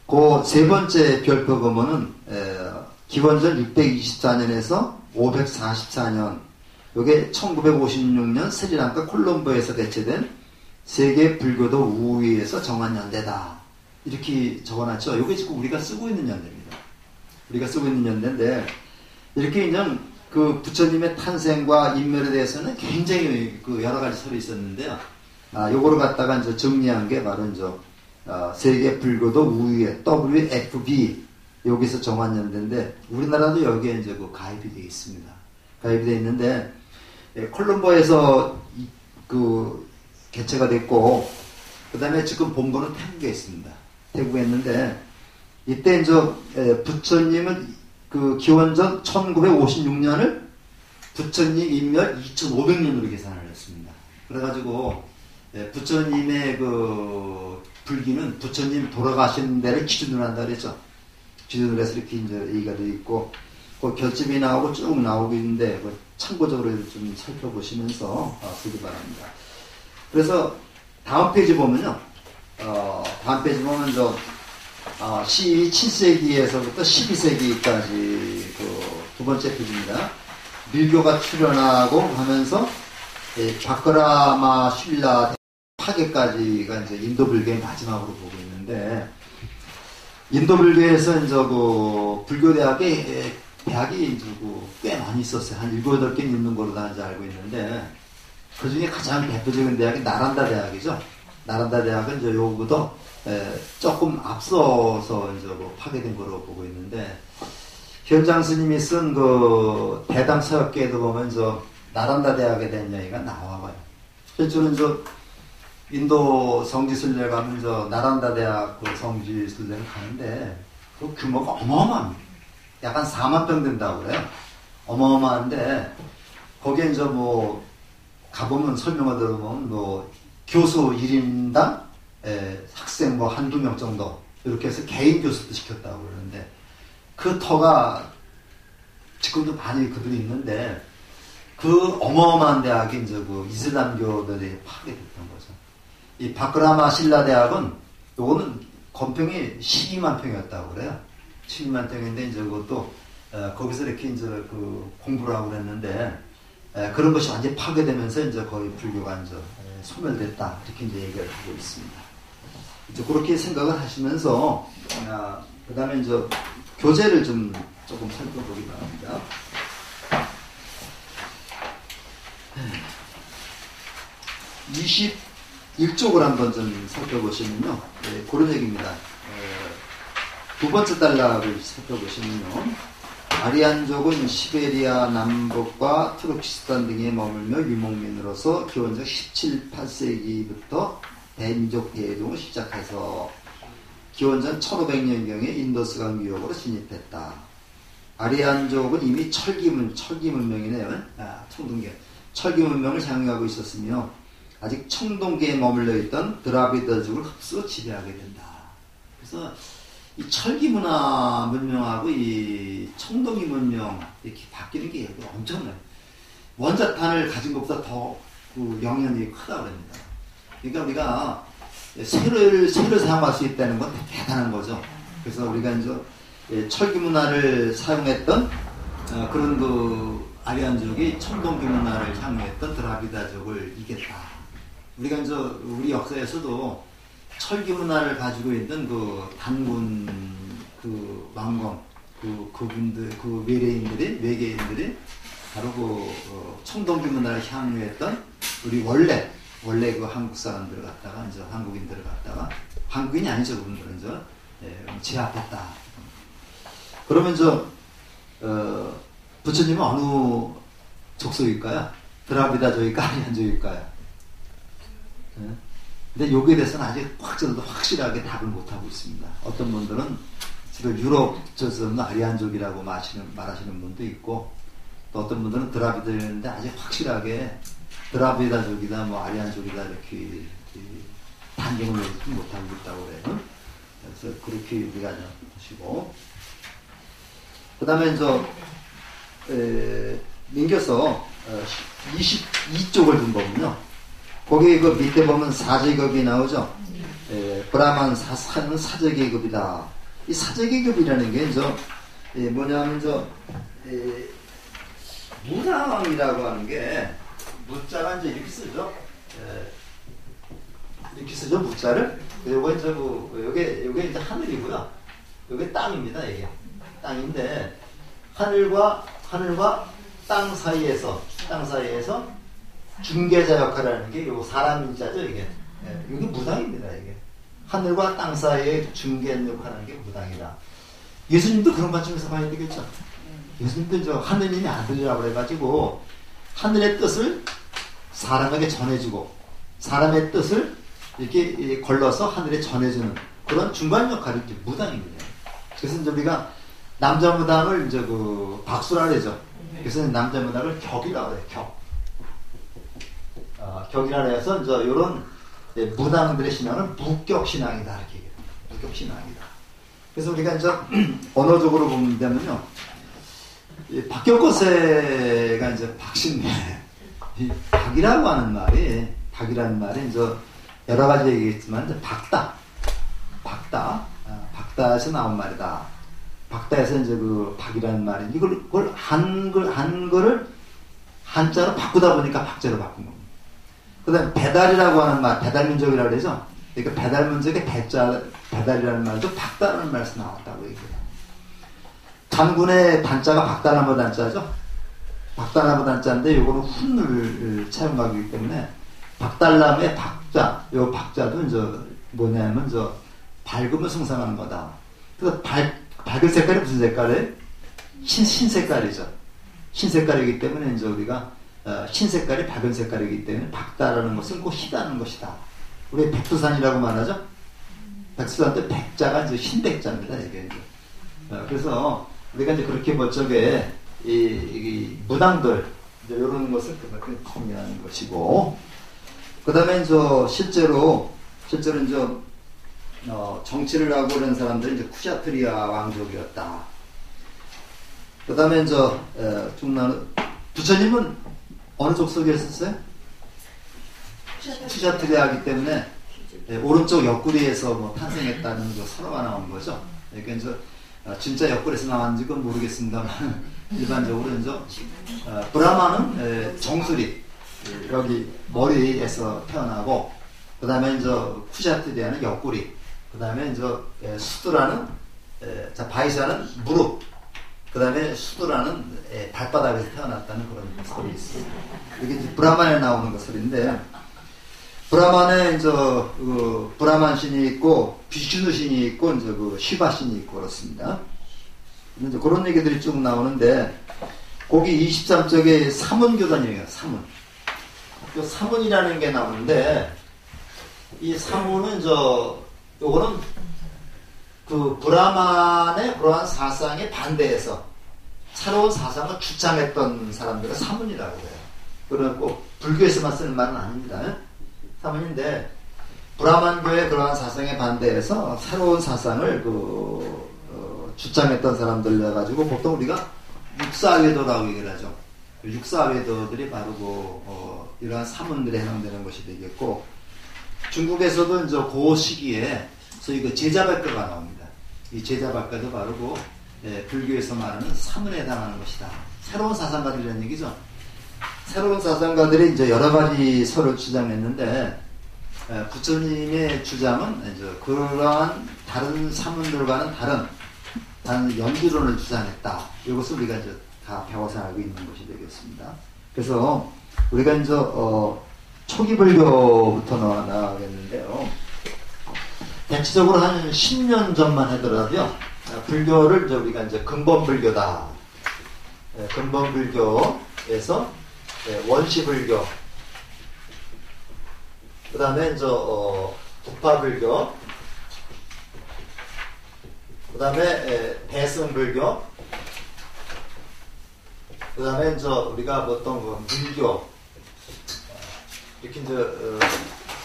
그 세 번째 별표 보면은, 기원전 624년에서 544년, 요게 1956년 스리랑카 콜롬보에서 개최된 세계 불교도 우위에서 정한 연대다. 이렇게 적어놨죠. 요게 지금 우리가 쓰고 있는 연대입니다. 우리가 쓰고 있는 연대인데, 이렇게 그 부처님의 탄생과 인멸에 대해서는 굉장히 여러 가지 설이 있었는데요. 요거를 갖다가 정리한 게 바로 세계 불교도 우위에 WFB, 여기서 정한 연대인데, 우리나라도 여기에 가입이 되어 있습니다. 가입이 되어 있는데, 콜롬보에서 개최가 됐고, 그 다음에 지금 본부는 태국에 있습니다. 태국에 있는데, 이때 부처님은 기원전 1956년을 부처님 인멸 2500년으로 계산을 했습니다. 그래가지고, 부처님의 불기는 부처님 돌아가신 데를 기준으로 한다 그랬죠. 기준으로 해서 이렇게 얘기가 되어 있고, 그 결집이 나오고 쭉 나오고 있는데, 참고적으로 좀 살펴보시면서 보기 바랍니다. 그래서 다음 페이지 보면요, 다음 페이지 보면 7세기에서부터 12세기까지 두 번째 페이지입니다. 밀교가 출현하고 하면서 바크라마 신라 파괴까지가 인도 불교의 마지막으로 보고 있는데, 인도 불교에서 불교 대학이 꽤 많이 있었어요. 한 7, 8개 있는 걸로 다 알고 있는데, 그 중에 가장 대표적인 대학이 나란다 대학이죠. 나란다 대학은 요거보다 조금 앞서서 파괴된 거로 보고 있는데, 현장 스님이 쓴 대담 서역기에도 보면 나란다 대학에 대한 이야기가 나와요. 실제로는 인도 성지순례 가면 나란다 대학 성지순례를 가는데, 그 규모가 어마어마합니다. 약간 4만 평 된다고 그래요. 어마어마한데, 거기에 가보면 설명을 들어보면 교수 1인당 학생 한두 명 정도 이렇게 해서 개인 교습도 시켰다고 그러는데, 그 터가 지금도 많이 그들이 있는데, 그 어마어마한 대학이 이슬람교들이 파괴됐던 거죠. 이 바크라마 신라 대학은 요거는 건평이 12만 평이었다고 그래요. 12만 평인데 그것도 거기서 이렇게 공부를 하고 그랬는데, 그런 것이 완전히 파괴되면서 거의 불교가 소멸됐다, 이렇게 얘기를 하고 있습니다. 그렇게 생각을 하시면서, 그 다음에 교재를 조금 살펴보기 바랍니다. 네. 21쪽을 한번 살펴보시면요, 그런 얘기입니다. 두 번째 단락을 살펴보시면요, 아리안족은 시베리아 남북과 투르키스탄 등에 머물며 유목민으로서 기원적 17, 8세기부터 대민족 대동을 시작해서 기원전 1500년경에 인도스강 유역으로 진입했다. 아리안족은 이미 철기 문명이네요. 청동기. 철기 문명을 향유하고 있었으며 아직 청동기에 머물러 있던 드라비드족을 흡수 지배하게 된다. 그래서 이 철기 문화 문명하고 이 청동기 문명 이렇게 바뀌는 게 엄청나요. 원자탄을 가진 것보다 더 그 영향력이 크다고 합니다. 그러니까 우리가 쇠를 사용할 수 있다는 건 대단한 거죠. 그래서 우리가 이제 철기 문화를 사용했던 그런 그 아리안족이 청동기 문화를 향유했던 드라비다족을 이겼다. 우리가 이제 우리 역사에서도 철기 문화를 가지고 있는 그 단군 그 왕건 그분들 그 외계인들이 바로 그 청동기 문화를 향유했던 우리 원래 그 한국 사람들을 갖다가 이제 한국인들을 갖다가 한국인이 아니죠. 그분들은 이제 제압했다. 그러면 부처님은 어느 족속일까요? 드라비다족일까 아리안족일까요? 근데 여기에 대해서는 아직 확실하게 답을 못하고 있습니다. 어떤 분들은 지금 유럽 저서는 아리안족이라고 말하시는 분도 있고, 또 어떤 분들은 드라비다족인데 아직 확실하게 드라비다족이다, 뭐 아리안족이다 이렇게 단정을 내지 못하고 있다고 그래요. 그래서 그렇게 우리가 보시고, 그 다음에 민교서 22쪽을 좀 보면요. 거기 그 밑에 보면 사제계급이 나오죠. 브라만 사는 사제계급이다. 이 사제계급이라는 게 뭐냐면 무당이라고 하는 게 무자가 이제 이렇게 쓰죠. 이렇게 쓰죠, 무자를. 요게 이제 하늘이고요. 요게 땅입니다, 이게. 땅인데, 하늘과 땅 사이에서 중개자 역할을 하는 게 요 사람 인자죠, 이게. 이게 무당입니다, 이게. 하늘과 땅 사이에 중개 역할을 하는 게 무당이다. 예수님도 그런 관점에서 봐야 되겠죠. 예수님도 하느님이 아들이라고 해가지고, 하늘의 뜻을 사람에게 전해주고, 사람의 뜻을 이렇게 걸러서 하늘에 전해주는 그런 중간 역할이 무당입니다. 그래서 이제 우리가 남자 무당을 박수라 그러죠. 그래서 남자 무당을 격이라고 해요. 격이라 해서 이런 무당들의 신앙은 무격신앙이다 이렇게 얘기해요. 무격신앙이다. 그래서 우리가 언어적으로 보면요, 박격거세가 박신데 이 박이라고 하는 말이 여러 가지 얘기했지만 박다에서 나온 말이다. 박다에서 그 박이라는 말이 이걸 한글을 한자로 바꾸다 보니까 박자로 바꾼 겁니다. 그다음에 배달이라고 하는 말, 배달민족이라고 그러죠. 그러니까 배달민족의 배달이라는 말도 박다라는 말에서 나왔다고 얘기해요. 단군의 단자가 박다나무 단자죠. 박다나무 단자인데 요거는 훈을 차용하기 때문에 박달나무의 박자, 요 박자도 뭐냐면 밝음을 상상하는 거다. 그래서 밝은 색깔이 무슨 색깔이에요? 흰색깔이죠. 흰색깔이기 때문에 우리가 흰색깔이 밝은 색깔이기 때문에 박다라는 것은 꼭 희다는 것이다. 우리 백두산이라고 말하죠. 백두산도 백자가 흰백자입니다. 이게 그래서 우리가 그렇게 멋쩍게 이 무당들 이런 것을 그렇게 중요한 것이고, 그 다음에 실제로 정치를 하고 그런 사람들은 쿠샤트리아 왕족이었다. 그 다음에 부처님은 어느 족속이었었어요? 쿠샤트리아이기 때문에 오른쪽 옆구리에서 탄생했다는 설화가 나온 거죠. 그러니까 진짜 옆구리에서 나왔는지 그건 모르겠습니다만 일반적으로 브라마는 정수리 여기 머리에서 태어나고, 그 다음에 쿠샤트리아는 옆구리, 그 다음에 수두라는 바이샤는 무릎, 그 다음에 수두라는 발바닥에서 태어났다는 그런 설이 있어요. 이게 브라만에 나오는 것설인데, 브라만에 브라만 신이 있고 비슈누 신이 있고 시바 신이 있고 그렇습니다. 그런 얘기들이 쭉 나오는데, 거기 23쪽에 사문교단이에요. 사문이라는 게 나오는데, 이 사문은 요거는 그 브라만의 그러한 사상에 반대해서 새로운 사상을 주장했던 사람들을 사문이라고 해요. 그건 꼭 불교에서만 쓰는 말은 아닙니다. 사문인데 브라만교의 그러한 사상에 반대해서 새로운 사상을 주장했던 사람들 해가지고 보통 우리가 육사외도라고 얘기를 하죠. 육사외도들이 바로 이러한 사문들에 해당되는 것이 되겠고, 중국에서도 이제 그 시기에 소위 그 제자발가가 나옵니다. 이 제자발가도 바로 불교에서 말하는 사문에 해당하는 것이다. 새로운 사상가들이라는 얘기죠. 새로운 사상가들이 이제 여러 가지 설을 주장했는데, 부처님의 주장은 이제 그러한 다른 사문들과는 다른 연기론을 주장했다. 이것을 우리가 이제 다 배워서 알고 있는 것이 되겠습니다. 그래서 우리가 이제 초기 불교부터 나가겠는데요. 대체적으로 한 10년 전만 하더라도요, 불교를 우리가 이제 근본불교다. 근본불교에서 원시불교, 그 다음에 이제 북파불교, 그 다음에 대승불교, 그 다음에 이제 우리가 보통 물교, 이렇게 이제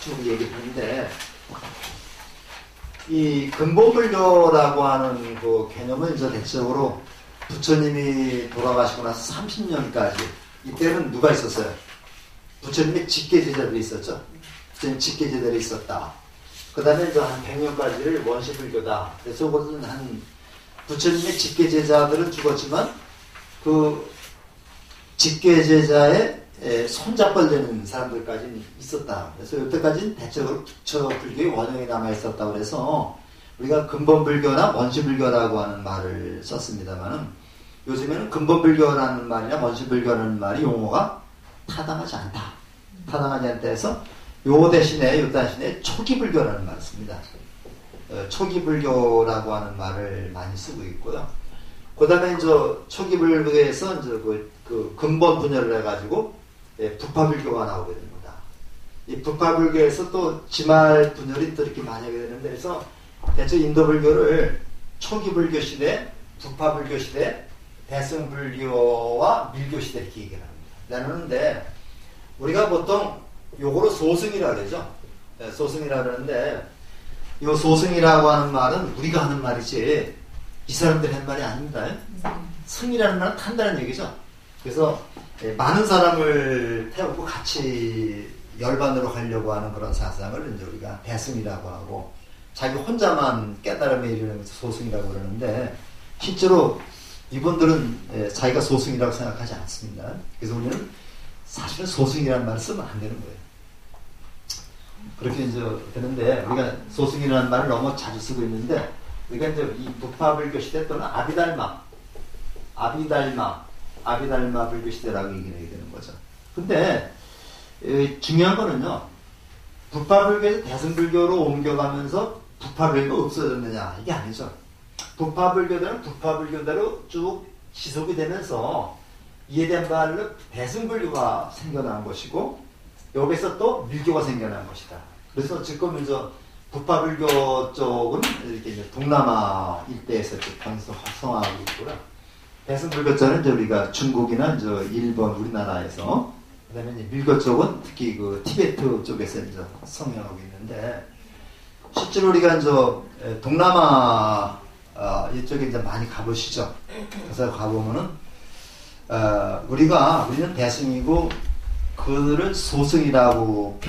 쭉 얘기하는데, 이 근본불교라고 하는 그 개념은 이제 대체적으로 부처님이 돌아가시고 나서 30년까지, 이때는 누가 있었어요? 부처님의 직계제자들이 있었죠. 부처님 직계제자들이 있었다. 그 다음에 이제 한 100년까지를 원시불교다. 그래서 그것은 부처님의 직계제자들은 죽었지만 그 직계제자의 손잡벌 되는 사람들까지는 있었다. 그래서 이때까지는 대체적으로 부처 불교의 원형이 남아있었다. 그래서 우리가 근본불교나 원시불교라고 하는 말을 썼습니다만은, 요즘에는 근본불교라는 말이나 원시불교라는 말이 용어가 타당하지 않다. 타당하지 않다 해서 요 대신에 초기불교라는 말을 씁니다. 초기불교라고 하는 말을 많이 쓰고 있고요. 그 다음에 이제 초기불교에서 이제 그 근본 분열을 해가지고 북파불교가 나오게 됩니다. 이 북파불교에서 또 지말 분열이 또 이렇게 많이 하게 되는데, 그래서 대체 인도불교를 초기불교 시대, 북파불교 시대, 대승불교와 밀교시대 이렇게 얘기를 합니다. 나누는데, 우리가 보통 요거로 소승이라고 그러죠. 소승이라고 그러는데, 요 소승이라고 하는 말은 우리가 하는 말이지 이 사람들이 하는 말이 아닙니다. 승이라는 말은 탄다는 얘기죠. 그래서 많은 사람을 태우고 같이 열반으로 가려고 하는 그런 사상을 이제 우리가 대승이라고 하고, 자기 혼자만 깨달음에 이르는 것을 소승이라고 그러는데, 실제로 이분들은 자기가 소승이라고 생각하지 않습니다. 그래서 우리는 사실은 소승이라는 말을 쓰면 안 되는 거예요. 그렇게 이제 되는데, 우리가 소승이라는 말을 너무 자주 쓰고 있는데, 우리가 이제 이 북파불교 시대 또는 아비달마 불교 시대라고 얘기를 하게 되는 거죠. 근데 중요한 거는요, 북파불교에서 대승불교로 옮겨가면서 북파불교가 없어졌느냐, 이게 아니죠. 북파불교대로 북파불교대로 쭉 지속이 되면서 이해된 바로 대승불교가 생겨난 것이고, 여기서 또 밀교가 생겨난 것이다. 그래서 지금 이제 북파불교 쪽은 이렇게 이제 동남아 일대에서 활성화하고 있고요. 대승불교 쪽은 이제 우리가 중국이나 이제 일본, 우리나라에서, 그다음에 이제 밀교 쪽은 특히 그 티베트 쪽에서 이제 성행하고 있는데, 실제로 우리가 이제 동남아 이쪽에 이제 많이 가보시죠. 그래서 가보면은 우리는 대승이고 그들을 소승이라고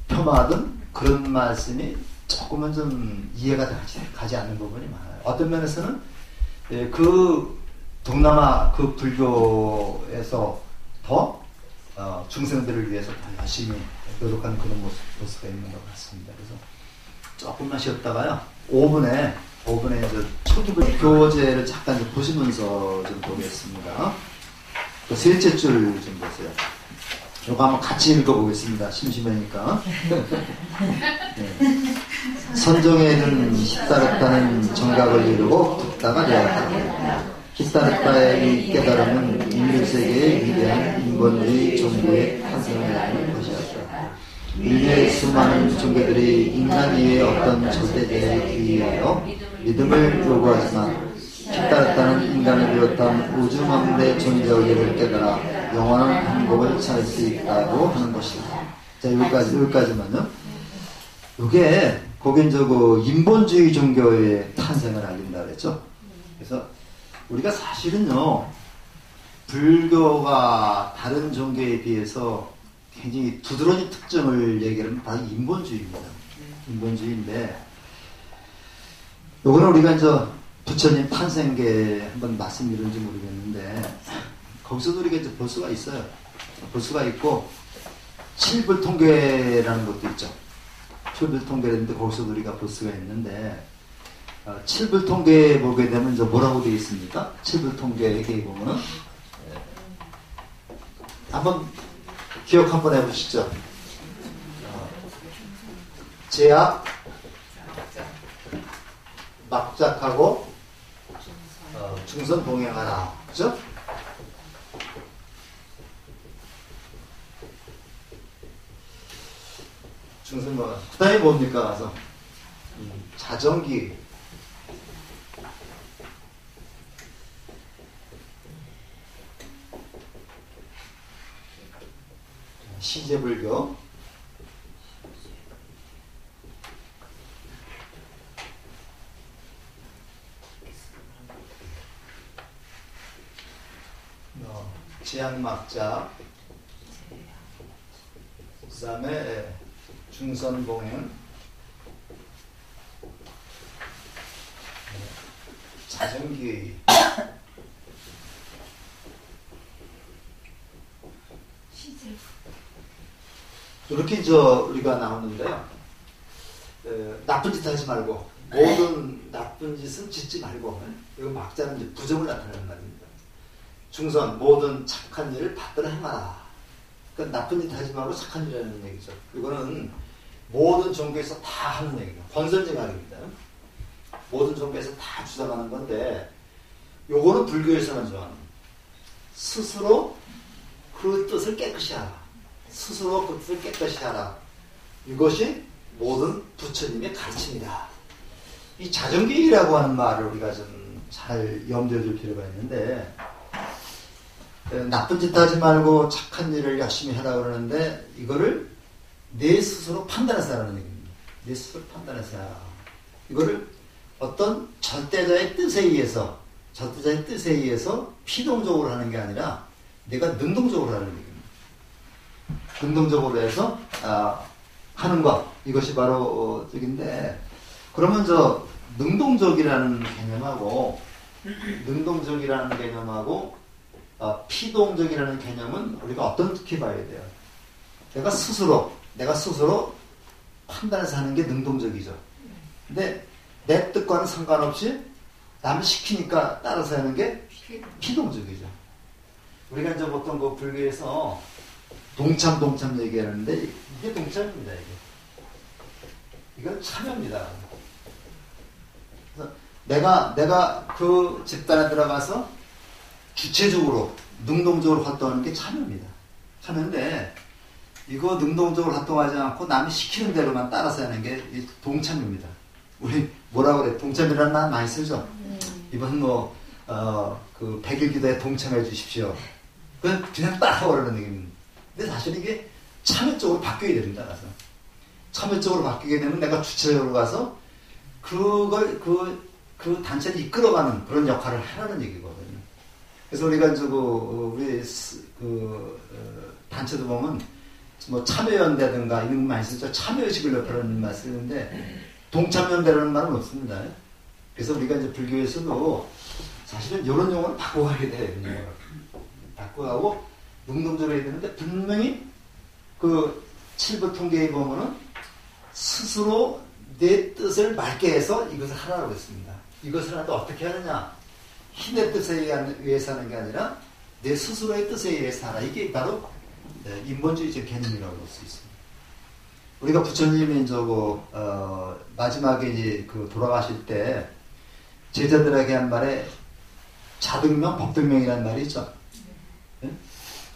폄하하던 그런 말씀이 조금은 좀 이해가 가지 않는 부분이 많아요. 어떤 면에서는 그 동남아 그 불교에서 더 중생들을 위해서 더 열심히 노력하는 그런 모습가 있는 것 같습니다. 그래서 조금만 쉬었다가요, 5분에 이제 초기불 교재를 잠깐 좀 보시면서 좀 보겠습니다. 그 셋째 줄 좀 보세요. 이거 한번 같이 읽어보겠습니다. 심심하니까. 네. 선종에는 히타르타는 정각을 이루고 붓다가 되었다. 히타르타의 깨달음은 인류세계의 위대한 인본주의 정부의 탄생을 하는 것이었다. 위의 수많은 종교들이 인간 이외의 어떤 절대자에 의하여 믿음을 요구하지만 뒤따랐다는 인간을 비롯한 우주만물의 존재의를 깨달아 영원한 행복을 찾을 수 있다고 하는 것입니다. 자, 여기까지만요. 이게 거긴 그 인본주의 종교의 탄생을 알린다 그랬죠. 그래서 우리가 사실은요, 불교가 다른 종교에 비해서 굉장히 두드러진 특징을 얘기하면 바로 인본주의입니다. 인본주의인데, 요거는 우리가 이제 부처님 탄생계 한번 말씀드렸는지 모르겠는데, 거기서도 우리가 이제 볼 수가 있어요. 볼 수가 있고, 칠불통계라는 것도 있죠. 칠불통계인데 거기서도 우리가 볼 수가 있는데, 칠불통계에 보게 되면 이제 뭐라고 되어 있습니까? 칠불통계에 보면은, 한번 기억 한번 해보시죠. 제약, 막작하고 중선 동행하라. 그죠? 중선 뭐, 그 다음에 뭡니까? 가서 자정기, 시제불교, 제약막자, 그 다음에 중선봉행, 자정기, 이렇게 우리가 나오는데요. 나쁜 짓 하지 말고, 모든 나쁜 짓은 짓지 말고, 이거 막자는 이제 부정을 나타내는 말입니다. 중선, 모든 착한 일을 받들어 행하라. 그러니까 나쁜 짓 하지 말고 착한 일 하는 얘기죠. 이거는 모든 종교에서 다 하는 얘기예요. 권선징악입니다. 모든 종교에서 다 주장하는 건데, 요거는 불교에서만 주장하는 거예요. 스스로 그 뜻을 깨끗이 하라. 스스로 그 뜻을 깨끗이 하라. 이것이 모든 부처님의 가르침이다. 이 자정기라고 하는 말을 우리가 좀 잘 염두에 둘 필요가 있는데, 나쁜 짓 하지 말고 착한 일을 열심히 하라고 그러는데, 이거를 내 스스로 판단해서 하라는 얘기입니다. 내 스스로 판단해서 하라. 이거를 어떤 절대자의 뜻에 의해서 피동적으로 하는 게 아니라 내가 능동적으로 하는 얘기입니다. 능동적으로 해서 하는 것, 이것이 바로 저긴데, 그러면 능동적이라는 개념하고 피동적이라는 개념은 우리가 어떻게 봐야 돼요? 내가 스스로 판단해서 하는 게 능동적이죠. 근데 내 뜻과는 상관없이 남을 시키니까 따라서 하는 게 피동적이죠. 우리가 이제 보통 그 불교에서 동참 얘기하는데, 이게 동참입니다. 이건 참여입니다. 그래서 내가 그 집단에 들어가서 주체적으로 능동적으로 활동하는 게 참여입니다. 참여인데, 이거 능동적으로 활동하지 않고 남이 시키는 대로만 따라서 하는 게 동참입니다. 우리 뭐라고 그래? 동참이라는 말 많이 쓰죠. 이번 그 100일 기도에 동참해 주십시오. 그냥 따라오라는 얘기입니다. 근데 사실 이게 참여 쪽으로 바뀌어야 됩니다. 그래서 참여 쪽으로 바뀌게 되면 내가 주체적으로 가서 그걸 그 단체를 이끌어가는 그런 역할을 하라는 얘기거든요. 그래서 우리가 우리 단체도 보면 뭐 참여연대든가 이런 거 많이 쓰죠. 참여의식을 높이라는 말 쓰는데, 동참연대라는 말은 없습니다. 그래서 우리가 이제 불교에서도 사실은 이런 용어를 바꿔가야 돼요. 바꿔가고 능동적으로 해야 되는데, 분명히 그 칠불통계에 보면은 스스로 내 뜻을 맑게 해서 이것을 하라고 했습니다. 이것을 하는데 어떻게 하느냐? 신의 뜻에 의해서 하는 게 아니라 내 스스로의 뜻에 의해서 하라. 이게 바로 인본주의적 개념이라고 볼 수 있습니다. 우리가 부처님이 마지막에 이제 돌아가실 때 제자들에게 한 말에 자등명, 법등명이라는 말이 있죠.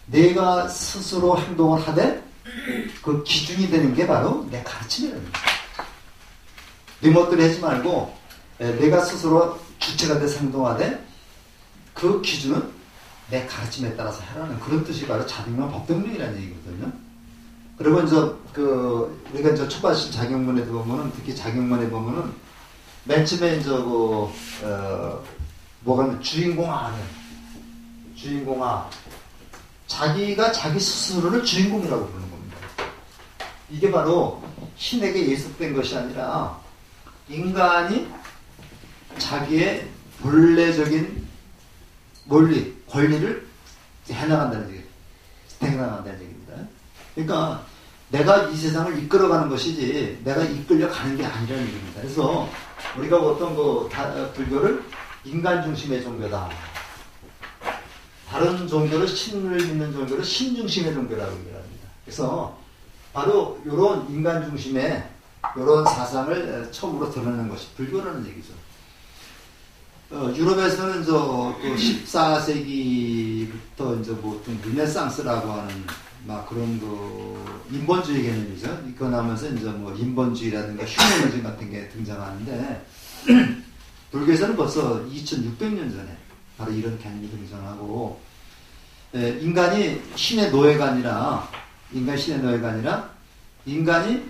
내가 스스로 행동을 하되 그 기준이 되는 게 바로 내 가르침이라는 거예요. 네 멋대로 하지 말고 내가 스스로 주체가 돼 행동하되 그 기준은 내 가르침에 따라서 하라는 그런 뜻이 바로 자등명 법등명이라는 얘기거든요. 그리고 이제 우리가 이제 초반신 작용문에 보면은 특히 작용문에 보면은 맨 처음에 이제 뭐가 주인공화는 주인공화 자기가 자기 스스로를 주인공이라고 부르는 겁니다. 이게 바로 신에게 예습된 것이 아니라 인간이 자기의 본래적인 원리, 권리를 해나간다는 얘기입니다. 그러니까 내가 이 세상을 이끌어가는 것이지 내가 이끌려 가는 게 아니라는 얘기입니다. 그래서 우리가 어떤 불교를 인간 중심의 종교다. 다른 종교를 신을 믿는 종교를 신 중심의 종교라고 얘기를 합니다. 그래서 바로 이런 인간 중심의 이런 사상을 처음으로 드러내는 것이 불교라는 얘기죠. 유럽에서는 이제 14세기부터 이제 좀 르네상스라고 하는 막 그런 인본주의 개념이죠. 이거 나오면서 이제 인본주의라든가 휴머니즘 같은 게 등장하는데 불교에서는 벌써 2600년 전에 바로 이런 개념이 등장하고 인간이 신의 노예가 아니라 인간이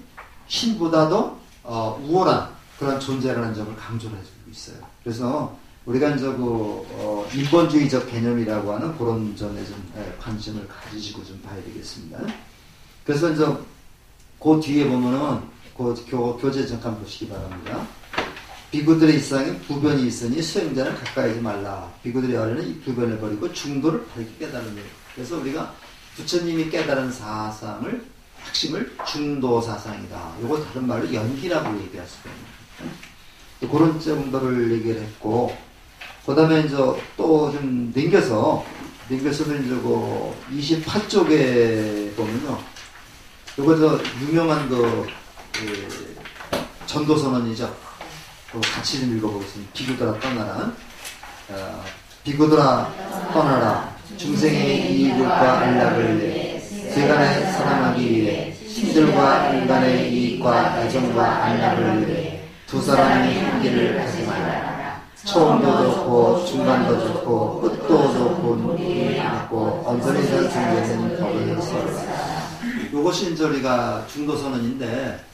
신보다도 우월한 그런 존재라는 점을 강조를 해주고 있어요. 그래서 우리가 이제 인본주의적 개념이라고 하는 그런 점에 좀 관심을 가지시고 좀 봐야 되겠습니다. 그래서 이제 그 뒤에 보면은 교재 잠깐 보시기 바랍니다. 비구들의 일상에 부변이 있으니 수행자는 가까이 하지 말라. 비구들의 어려는 이 부변을 버리고 중도를 밝게 깨달으며. 그래서 우리가 부처님이 깨달은 사상을 핵심을 중도 사상이다. 이거 다른 말로 연기라고 얘기할 수가 있습니다. 그런 정도를 얘기를 했고, 그 다음에 이제 또 좀 넘겨서는 이제 28쪽에 보면요. 요거 유명한 전도선언이죠. 같이 좀 읽어보겠습니다. 비구들아 떠나라. 비구들아 떠나라. 중생의 이익과 안락을 위해 세간에 살아나기 위해 신들과 인간의 이익과 애정과 안락을 위해 두 사람이 한 길을 가지 말라. 처음도 좋고 중간도 좋고 끝도 좋고 눈이 좋고 언저리를 중개는 법을 써라. 이것이 이제 우리가 중도선언인데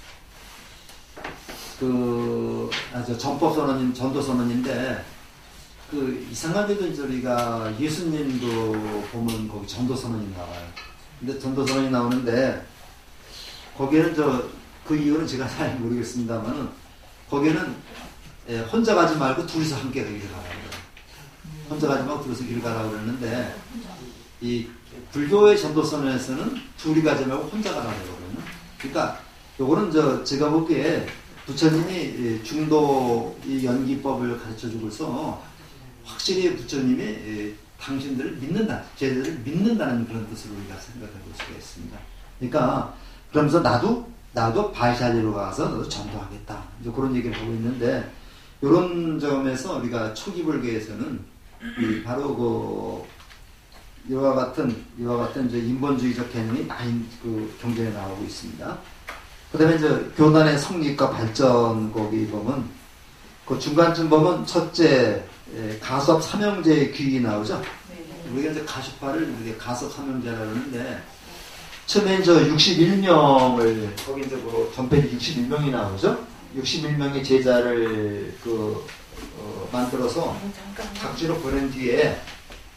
전도선언인데 이상하게도 이제 우리가 예수님도 보면 거기 전도선언이 나와요. 근데 전도선언이 나오는데 거기에는 그 이유는 제가 잘 모르겠습니다만은 거기는 혼자 가지 말고 둘이서 함께 길을 가라고 그래요. 혼자 가지 말고 둘이서 길을 가라고 그러는데 이 불교의 전도선언에서는 둘이 가지 말고 혼자 가라고 그러거든요. 그러니까 요거는 제가 보기에 부처님이 중도 이 연기법을 가르쳐주고서 확실히 부처님이 당신들을 믿는다, 제자들을 믿는다는 그런 뜻으로 우리가 생각해 볼 수가 있습니다. 그러니까 그러면서 나도 바이샬리로 가서 너도 전도하겠다. 이제 그런 얘기를 하고 있는데 이런 점에서 우리가 초기 불교에서는 바로 이와 같은 이제 인본주의적 개념이 많이 경전에 나오고 있습니다. 그다음에 이제 교단의 성립과 발전 거기 보면 그 중간쯤 보면 첫째 가섭 삼형제의 귀이 나오죠. 우리가 이제 가슈파를 이렇게 가섭 삼형제라고 하는데 처음에 이제 61명을 거기 이제 전편이 61명이 나오죠. 61명의 제자를 만들어서 각지로 보낸 뒤에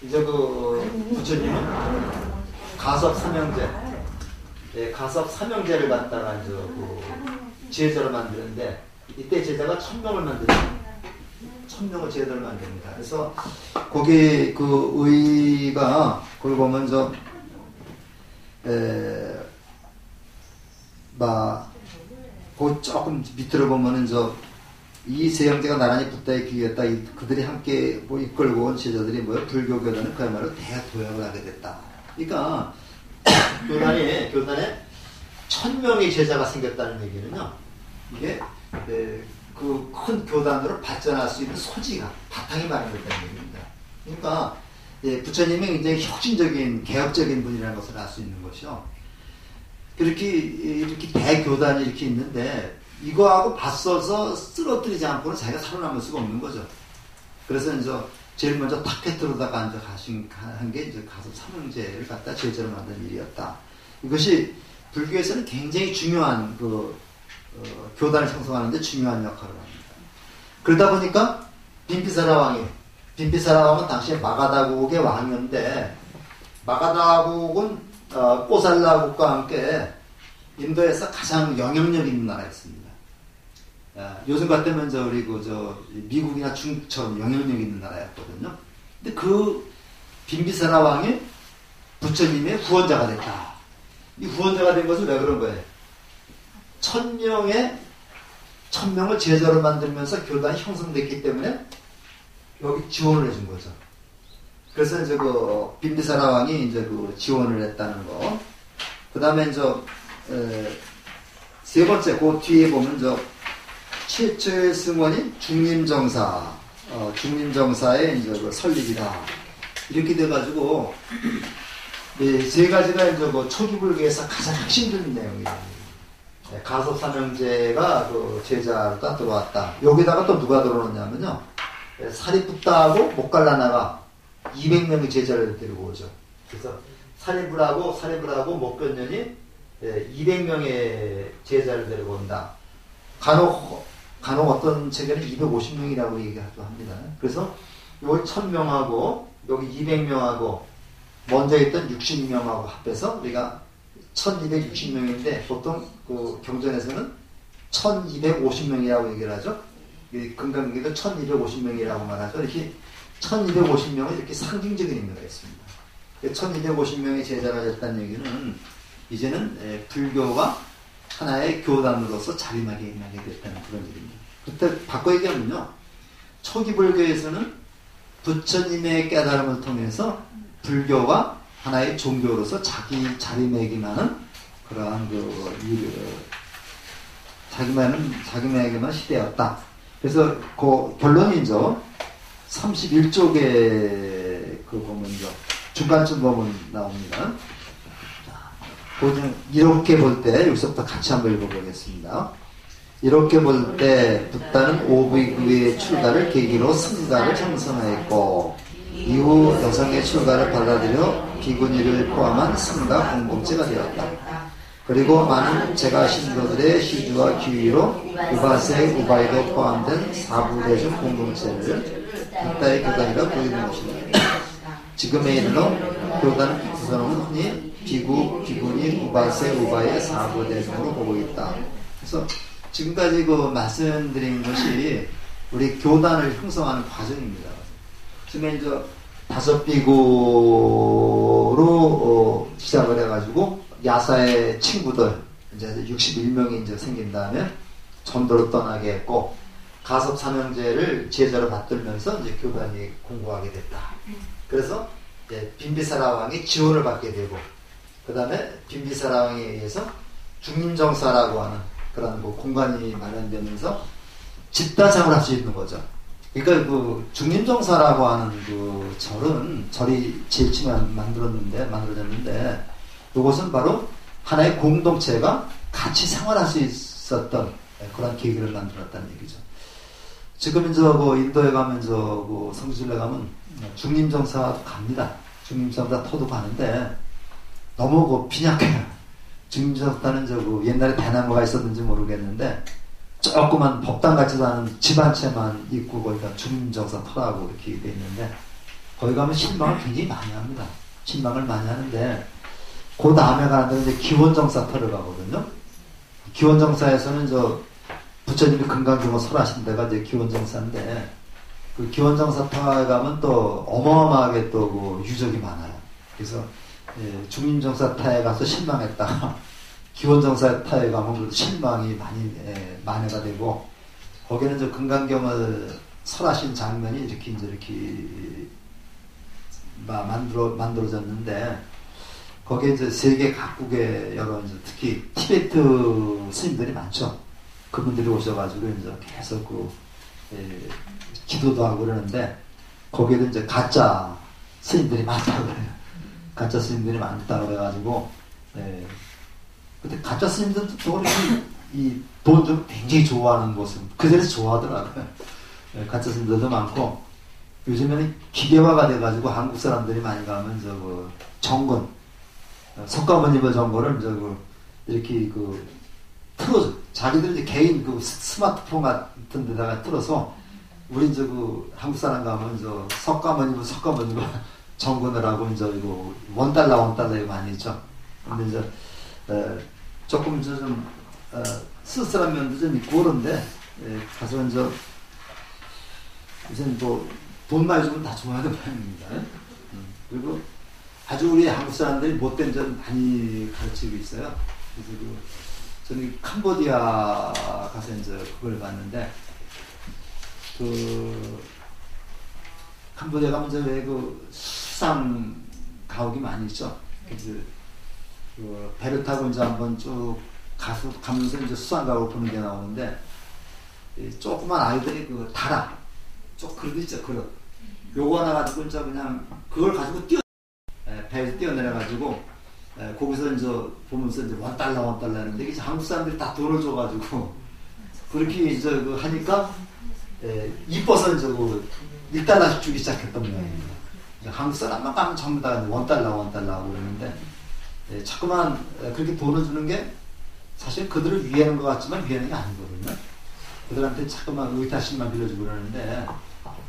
이제 부처님은 가섭 삼형제를 갖다가 이제 제자로 만드는데 이때 제자가 1000명을 만듭니다. 1000명을 제자로 만듭니다. 그래서 거기 의가 거기 보면 그 조금 밑으로 보면은 이 세 형제가 나란히 붙다에 귀했다. 그들이 함께 이끌고 온 제자들이 불교 교단은 그야말로 대도약을 하게 됐다. 그러니까 교단에 1000명의 제자가 생겼다는 얘기는요. 이게 그 큰 교단으로 발전할 수 있는 소지가 바탕이 마련됐다는 얘기입니다. 그러니까 부처님이 굉장히 혁신적인 개혁적인 분이라는 것을 알 수 있는 것이요. 이렇게 대교단이 이렇게 있는데 이거하고 맞서서 쓰러뜨리지 않고는 자기가 살아남을 수가 없는 거죠. 그래서 이제 제일 먼저 타켓으로다가 앉아 한 게 이제 가서 삼형제를 갖다 제자로 만든 일이었다. 이것이 불교에서는 굉장히 중요한 교단을 형성하는데 중요한 역할을 합니다. 그러다 보니까 빈피사라 왕은 당시에 마가다국의 왕이었는데 마가다국은 뽀살라국과 함께 인도에서 가장 영향력 있는 나라였습니다. 요즘 같으면 우리 미국이나 중국처럼 영향력 있는 나라였거든요. 근데 그 빈비사라 왕이 부처님의 후원자가 됐다. 이 후원자가 된 것은 왜 그런 거예요? 1000명을 제자로 만들면서 교단이 형성됐기 때문에 여기 지원을 해준 거죠. 그래서 이제 빈비사라 왕이 이제 지원을 했다는 거. 그 다음에 세 번째, 그 뒤에 보면 최초의 승원이 중림정사의 이제 설립이다. 이렇게 돼가지고, 세 가지가 이제 초기 불교에서 가장 핵심적인 내용이에요. 가섭삼형제가 제자로 딱 들어왔다. 여기다가 또 누가 들어오냐면요. 사리붓다하고 목갈라나가 200명의 제자를 데리고 오죠. 그래서 사리불하고 목변년이 200명의 제자를 데리고 온다. 간혹 어떤 책에는 250명이라고 얘기하기도 합니다. 그래서 여기 1000명하고 여기 200명하고 먼저 있던 60명하고 합해서 우리가 1260명인데 보통 경전에서는 1250명이라고 얘기를 하죠. 금강경에도 1250명이라고 말하죠. 이렇게 1250명은 이렇게 상징적인 의미가 있습니다. 1250명의 제자가 됐다는 얘기는 이제는 불교가 하나의 교단으로서 자리매김하게 됐다는 그런 얘기입니다. 그때 바꿔 얘기하면요. 초기 불교에서는 부처님의 깨달음을 통해서 불교가 하나의 종교로서 자기 자리매김하는 그러한 자기매김한 시대였다. 그래서 그 결론이죠. 31쪽에 보면 중간쯤 보면 나옵니다. 이렇게 볼 때 여기서부터 같이 한번 읽어보겠습니다. 이렇게 볼 때 붓다는 오비구의 출가를 계기로 승가를 형성하였고 이후 여성의 출가를 받아들여 비구니를 포함한 승가 공동체가 되었다. 그리고 많은 제가 신도들의 시주와 기위로 우바세, 우바이도 포함된 사부대중 공동체를 붓다의 교단이라 부르는 것입니다. 지금에 이르러 교단은 구성은 흔히 비구, 비구니, 우바세, 우바의 사부대중으로 보고 있다. 그래서 지금까지 말씀드린 것이 우리 교단을 형성하는 과정입니다. 지금 이제 5비구로 시작을 해가지고 야사의 친구들 이제 61명이 이제 생긴 다음에 전도로 떠나게 했고 가섭 삼형제를 제자로 받들면서 이제 교단이 공부하게 됐다. 그래서 빈비사라 왕이 지원을 받게 되고 그 다음에 빈비사라 왕에 의해서 중림정사라고 하는 그런 공간이 마련되면서 집단상을 할 수 있는 거죠. 그러니까 중림정사라고 하는 절이 제일 처음에 만들어졌는데 이것은 바로 하나의 공동체가 같이 생활할 수 있었던 그런 계기를 만들었다는 얘기죠. 지금 이제 인도에 가면서 성지순례 가면 중림정사도 갑니다. 중림정사 터도 가는데 너무 빈약해요. 중림정사는 옛날에 대나무가 있었는지 모르겠는데 조그만 법당같이 사는 집 한 채만 있고 거기가 중림정사 터라고 이렇게 돼 있는데 거기 가면 신방을 굉장히 많이 합니다. 신방을 많이 하는데 그 다음에 가는 데는 이제 기원정사 터를 가거든요. 기원정사에서는 부처님이 금강경을 설하신 데가 이제 기원정사인데 그 기원정사 터에 가면 또 어마어마하게 또 유적이 많아요. 그래서 중림정사 터에 가서 실망했다가 기원정사 터에 가면 그래도 실망이 많이 만회가 되고 거기는 이제 금강경을 설하신 장면이 이렇게 만들어졌는데 거기에 이제 세계 각국의 여러 특히 티베트 스님들이 많죠. 그분들이 오셔가지고 이제 계속 기도도 하고 그러는데 거기에도 이제 가짜 스님들이 많다고 그래요. 가짜 스님들이 많다고 그래가지고 근데 가짜 스님들도 또 이 돈 좀 굉장히 좋아하는 모습, 그 자리에서 좋아하더라고요. 가짜 스님들도 많고, 요즘에는 기계화가 돼가지고 한국 사람들이 많이 가면 저거 정건, 석가모니의 정건을 저거 이렇게 그 틀어줘. 자기들 이제 개인 그 스마트폰 같은 데다가 틀어서, 우리 저거 한국 사람 가면 저 석가모니의 정건을 하고 이제 이거 $1 이거 많이 있죠. 근데 이제 조금 좀 쓸쓸한 면도 좀 있고 그런데 가서 이제 우선 뭐 돈 많이 주면 다 좋아하는 편입니다. 그리고 아주 우리 한국 사람들이 못된 점 많이 가르치고 있어요. 그래서 저는 캄보디아 가서 이제 그걸 봤는데, 캄보디아 가면 이제 왜 그 수상 가옥이 많이 있죠. 그래서 배를 타고 이제 한번 쭉 가면서 이제 수상 가옥 보는 게 나오는데, 조그만 아이들이 그 다라, 그릇 있죠, 그릇. 요거 하나 가지고 이제 그냥 그걸 가지고 배에서 뛰어내려가지고, 거기서 이제 보면서 이제 $1 했는데, 이게 한국 사람들이 다 돈을 줘가지고, 그렇게 이제 하니까, 이뻐서 이제 $1씩 주기 시작했던 모양입니다. 한국 사람만 가면 전부 다 $1 하고 그러는데, 자꾸만 그렇게 돈을 주는 게 사실 그들을 위하는 것 같지만 위하는 게 아니거든요. 그들한테 자꾸만 의타심만 빌려주고 그러는데,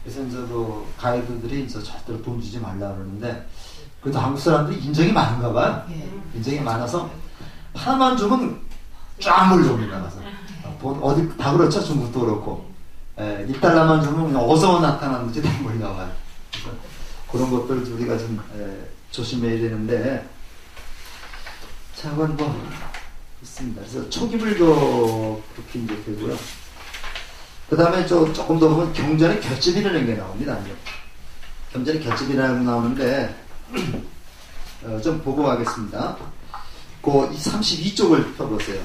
그래서 이제 그 가이드들이 이제 절대로 돈 주지 말라 그러는데, 그래도 한국 사람들이 인정이 많은가 봐요. 인정이 많아서 하나만 주면 쫙 몰려옵니다. 가서 어디 다 그렇죠. 중국도 그렇고. $1만 주면 그냥 어서 나타나는지 다 몰려와요. 그래서 그런 것들을 우리가 좀 조심해야 되는데, 자, 그건 뭐 있습니다. 그래서 초기불교 그렇게 이제 되고요. 그 다음에 조금 더 보면 경전의 결집이라는 게 나옵니다. 경전의 결집이라는 게 나오는데, 좀 보고 가겠습니다. 그 32쪽을 펴보세요.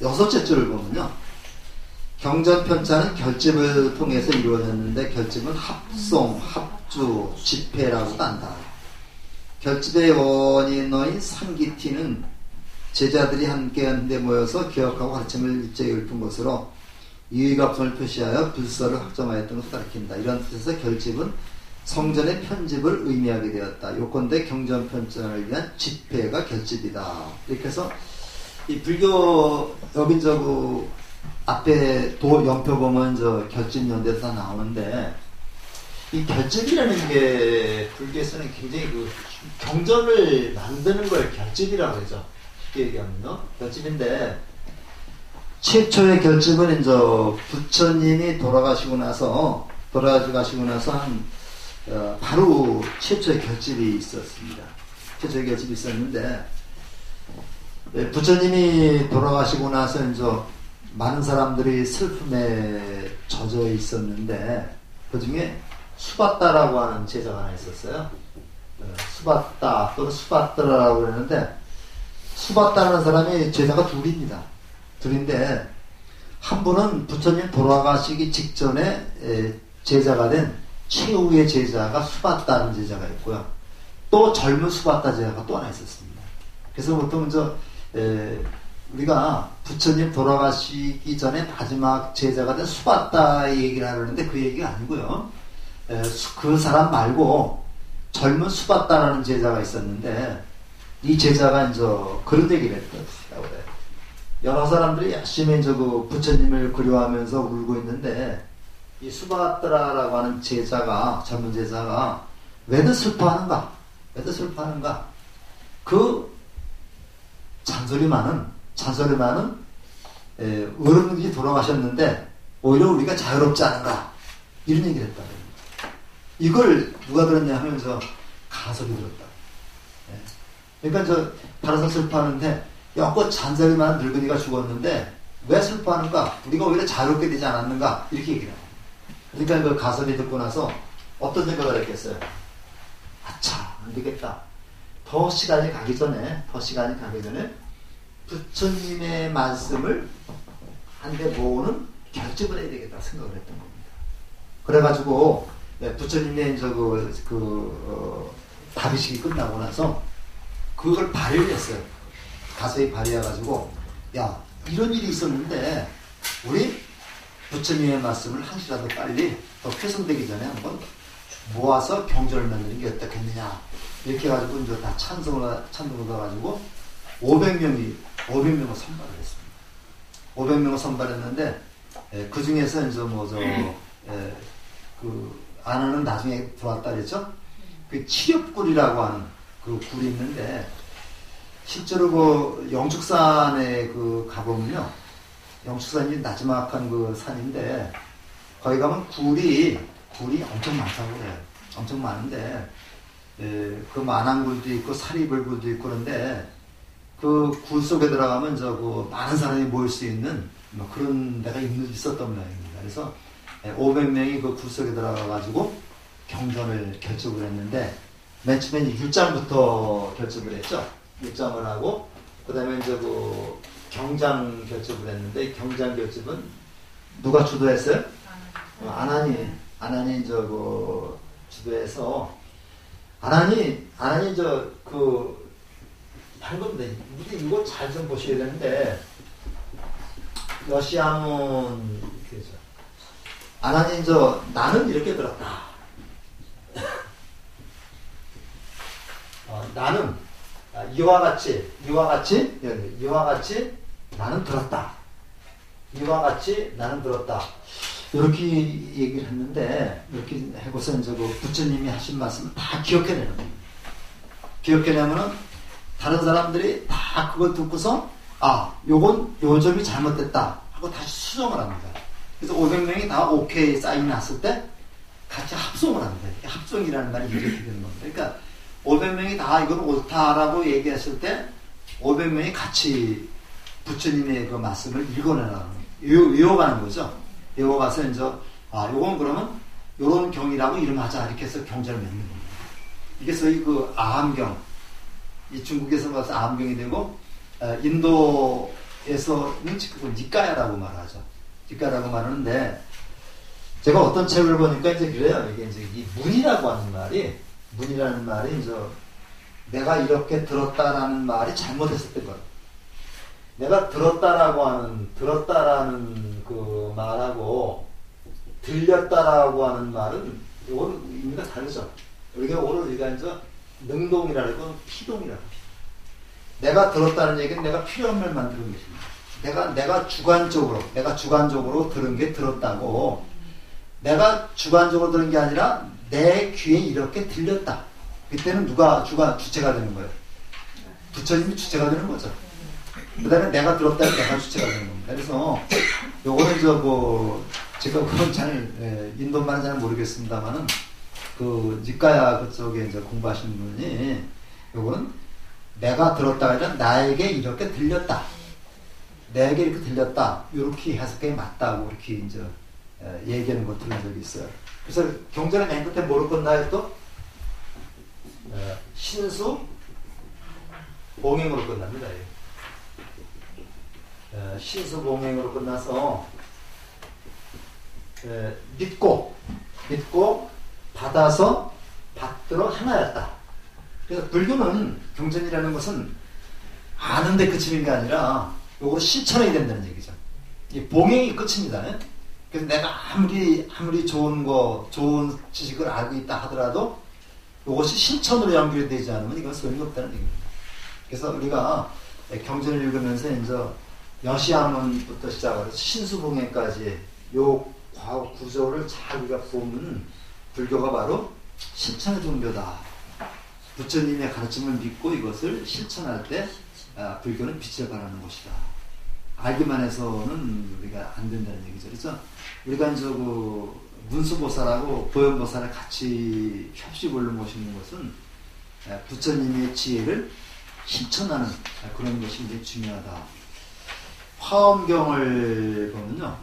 여섯째 줄을 보면요. 경전 편차는 결집을 통해서 이루어졌는데, 결집은 합송, 합주, 집회라고도 한다. 결집의 원인인 상기티는 제자들이 함께 한데 모여서 기억하고 가르침을 일제히 읊은 것으로 이의갑성을 표시하여 불서를 확정하였던 것을 가리킨다. 이런 뜻에서 결집은 성전의 편집을 의미하게 되었다. 요건대 경전 편찬을 위한 집회가 결집이다. 이렇게 해서 이 불교 여빈저구 앞에 연표 보면 결집연대에서 다 나오는데, 이 결집이라는 게 불교에서는 굉장히 경전을 만드는 걸 결집이라고 하죠. 쉽게 얘기하면요. 결집인데, 최초의 결집은 이제 부처님이 돌아가시고 나서 바로 최초의 결집이 있었습니다. 최초의 결집이 있었는데, 부처님이 돌아가시고 나서 이제 많은 사람들이 슬픔에 젖어 있었는데, 그 중에 수바따라고 하는 제자가 하나 있었어요. 수바따 또는 수바따라고 그러는데, 수바따라는 사람이 제자가 둘인데, 한 분은 부처님 돌아가시기 직전에 제자가 된 최후의 제자가 수바따라는 제자가 있고요. 또 젊은 수바따 제자가 또 하나 있었습니다. 그래서 보통 우리가 부처님 돌아가시기 전에 마지막 제자가 된 수바따의 얘기를 하려는데, 그 얘기가 아니고요. 그 사람 말고 젊은 수바따라는 제자가 있었는데, 이 제자가 이제 그런 얘기를 했다고 그래요. 여러 사람들이 열심히 부처님을 그리워하면서 울고 있는데, 이 수바따라라고 하는 제자가, 젊은 제자가 왜들 슬퍼하는가? 그 잔소리 많은 어른들이 돌아가셨는데 오히려 우리가 자유롭지 않은가? 이런 얘기를 했다. 이걸 누가 들었냐 하면서 가설이 들었다. 그러니까 달아서 슬퍼하는데, 여껏 잔소리 많은 늙은이가 죽었는데 왜 슬퍼하는가? 우리가 오히려 자유롭게 되지 않았는가? 이렇게 얘기를 해요. 그러니까 그 가설이 듣고 나서 어떤 생각을 했겠어요? 아차, 안 되겠다. 더 시간이 가기 전에 부처님의 말씀을 한데 모으는 결집을 해야 되겠다 생각을 했던 겁니다. 그래가지고 부처님의 다비식이 끝나고 나서 그걸 발의를 했어요. 가서히 발의해가지고 야 이런 일이 있었는데 우리 부처님의 말씀을 한시라도 빨리 더 훼손되기 전에 한번 모아서 경전을 만드는 게 어떻겠느냐 이렇게 해가지고 이제 다 찬송을 받아가지고 500명을 선발을 했습니다. 500명을 선발했는데 그 중에서 이제 그 아나는 나중에 들어왔다 그랬죠. 그 칠엽굴이라고 하는 그 굴이 있는데 실제로 그 영축산에 그 가보면요, 영축산이 나지막한 그 산인데 거기 가면 굴이 엄청 많다고 그래요. 엄청 많은데 그 만왕굴도 있고 사리불굴도 있고 그런데 그 굴 속에 들어가면 그 많은 사람이 모일 수 있는 뭐 그런 데가 있었던 모양입니다. 그래서 500명이 그 굴 속에 들어가가지고 경전을 결집을 했는데 맨 처음에 율장부터 결집을 했죠. 율장을 하고 그 다음에 이제 그 경장 결집을 했는데 경장 결집은 누가 주도했어요? 아난이 이제 그 주도해서 아난이 그 한 건데 이거 잘 좀 보셔야 되는데 여시아문 아난이 이제 나는 이렇게 들었다. 나는 이와 같이 나는 들었다. 이와 같이 나는 들었다. 이렇게 얘기를 했는데 이렇게 해고서 이제 그 부처님이 하신 말씀을 다 기억해내는 거예요. 기억해내면은 다른 사람들이 다 그걸 듣고서 요 점이 잘못됐다 하고 다시 수정을 합니다. 그래서 500명이 다 오케이 사인이 났을 때 같이 합송을 합니다. 합송이라는 말이 이렇게 되는 겁니다. 그러니까 500명이 다 이건 옳다라고 얘기했을 때 500명이 같이 부처님의 그 말씀을 읽어내라는 외워가는 거죠. 외워가서 이제 요건 그러면 요런 경이라고 이름하자 이렇게 해서 경전을 맺는 겁니다. 이게 소위 그 아함경, 이 중국에서 봐서 아함경이 되고 인도에서는 지금 니까야라고 말하죠. 니까야라고 말하는데 제가 어떤 책을 보니까 이제 그래요. 이게 이제 이 문이라고 하는 문이라는 말이 이제 내가 이렇게 들었다라는 말이 잘못했었던 거예요. 내가 들었다라는 그 말하고 들렸다라고 하는 말은 이거는 의미가 다르죠. 우리가 이제 능동이라고 피동이라고. 내가 들었다는 얘기는 내가 필요한 말만 들은 것입니다. 내가 주관적으로 들은 게 들었다고. 내가 주관적으로 들은 게 아니라 내 귀에 이렇게 들렸다. 그때는 누가 주체가 되는 거예요? 부처님이 주체가 되는 거죠. 그 다음에 내가 들었다면 내가 주체가 되는 겁니다. 그래서 요거는 제가 그건 인도말은 잘 모르겠습니다만은 그 니까야 그쪽에 이제 공부하시는 분이 요거는 내가 들었다가 아니라 나에게 이렇게 들렸다. 내게 이렇게 들렸다. 이렇게 해석이 맞다고 이렇게 이제 얘기하는 거 들은 적이 있어요. 그래서 경전의 맨 끝에 뭐로 끝나요 또? 신수 봉행으로 끝납니다. 신수 봉행으로 끝나서 믿고 받아서 받들어 하나였다. 그래서 불교는 경전이라는 것은 아는데 그치는 게 아니라 요거 실천해야 된다는 얘기죠. 이 봉행이 끝입니다. 그래서 내가 아무리 좋은 지식을 알고 있다 하더라도 이것이 실천으로 연결이 되지 않으면 이건 소용이 없다는 얘기입니다. 그래서 우리가 경전을 읽으면서 이제 여시아문부터 시작해서 신수봉행까지 요 구조를 잘 우리가 보면 불교가 바로 실천의 종교다. 부처님의 가르침을 믿고 이것을 실천할 때 불교는 빛을 발하는 것이다. 알기만 해서는 우리가 안 된다는 얘기죠. 그래서 우리가 이제 그 문수보살하고 보현보살을 같이 협식을 모시는 것은 부처님의 지혜를 실천하는 그런 것이 이제 중요하다. 화엄경을 보면요.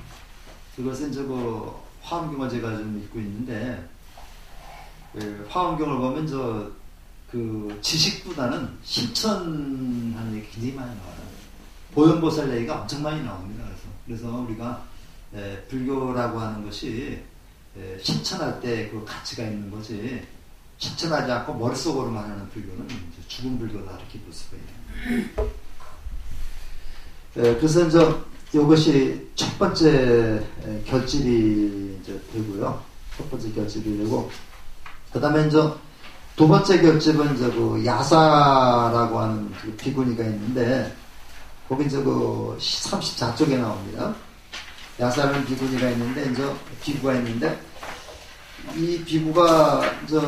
그것은 이제 그 화엄경을 제가 좀 읽고 있는데 그 화엄경을 보면 그 지식보다는 실천하는 얘기 굉장히 많이 나와요. 보현보살 얘기가 엄청 많이 나옵니다. 그래서 우리가 불교라고 하는 것이 실천할 때 그 가치가 있는 거지 실천하지 않고 머릿속으로만 하는 불교는 죽은 불교다 이렇게 볼 수가 있는. 그래서 이제 이것이 첫 번째 결집이 이제 되고요. 첫 번째 결집이 되고, 그 다음에 이제 두 번째 결집은 이제 그 야사라고 하는 그 비구니가 있는데, 거기 이제 그 34쪽에 나옵니다. 야사라는 비구니가 있는데, 이제 비구가 있는데, 이 비구가 이제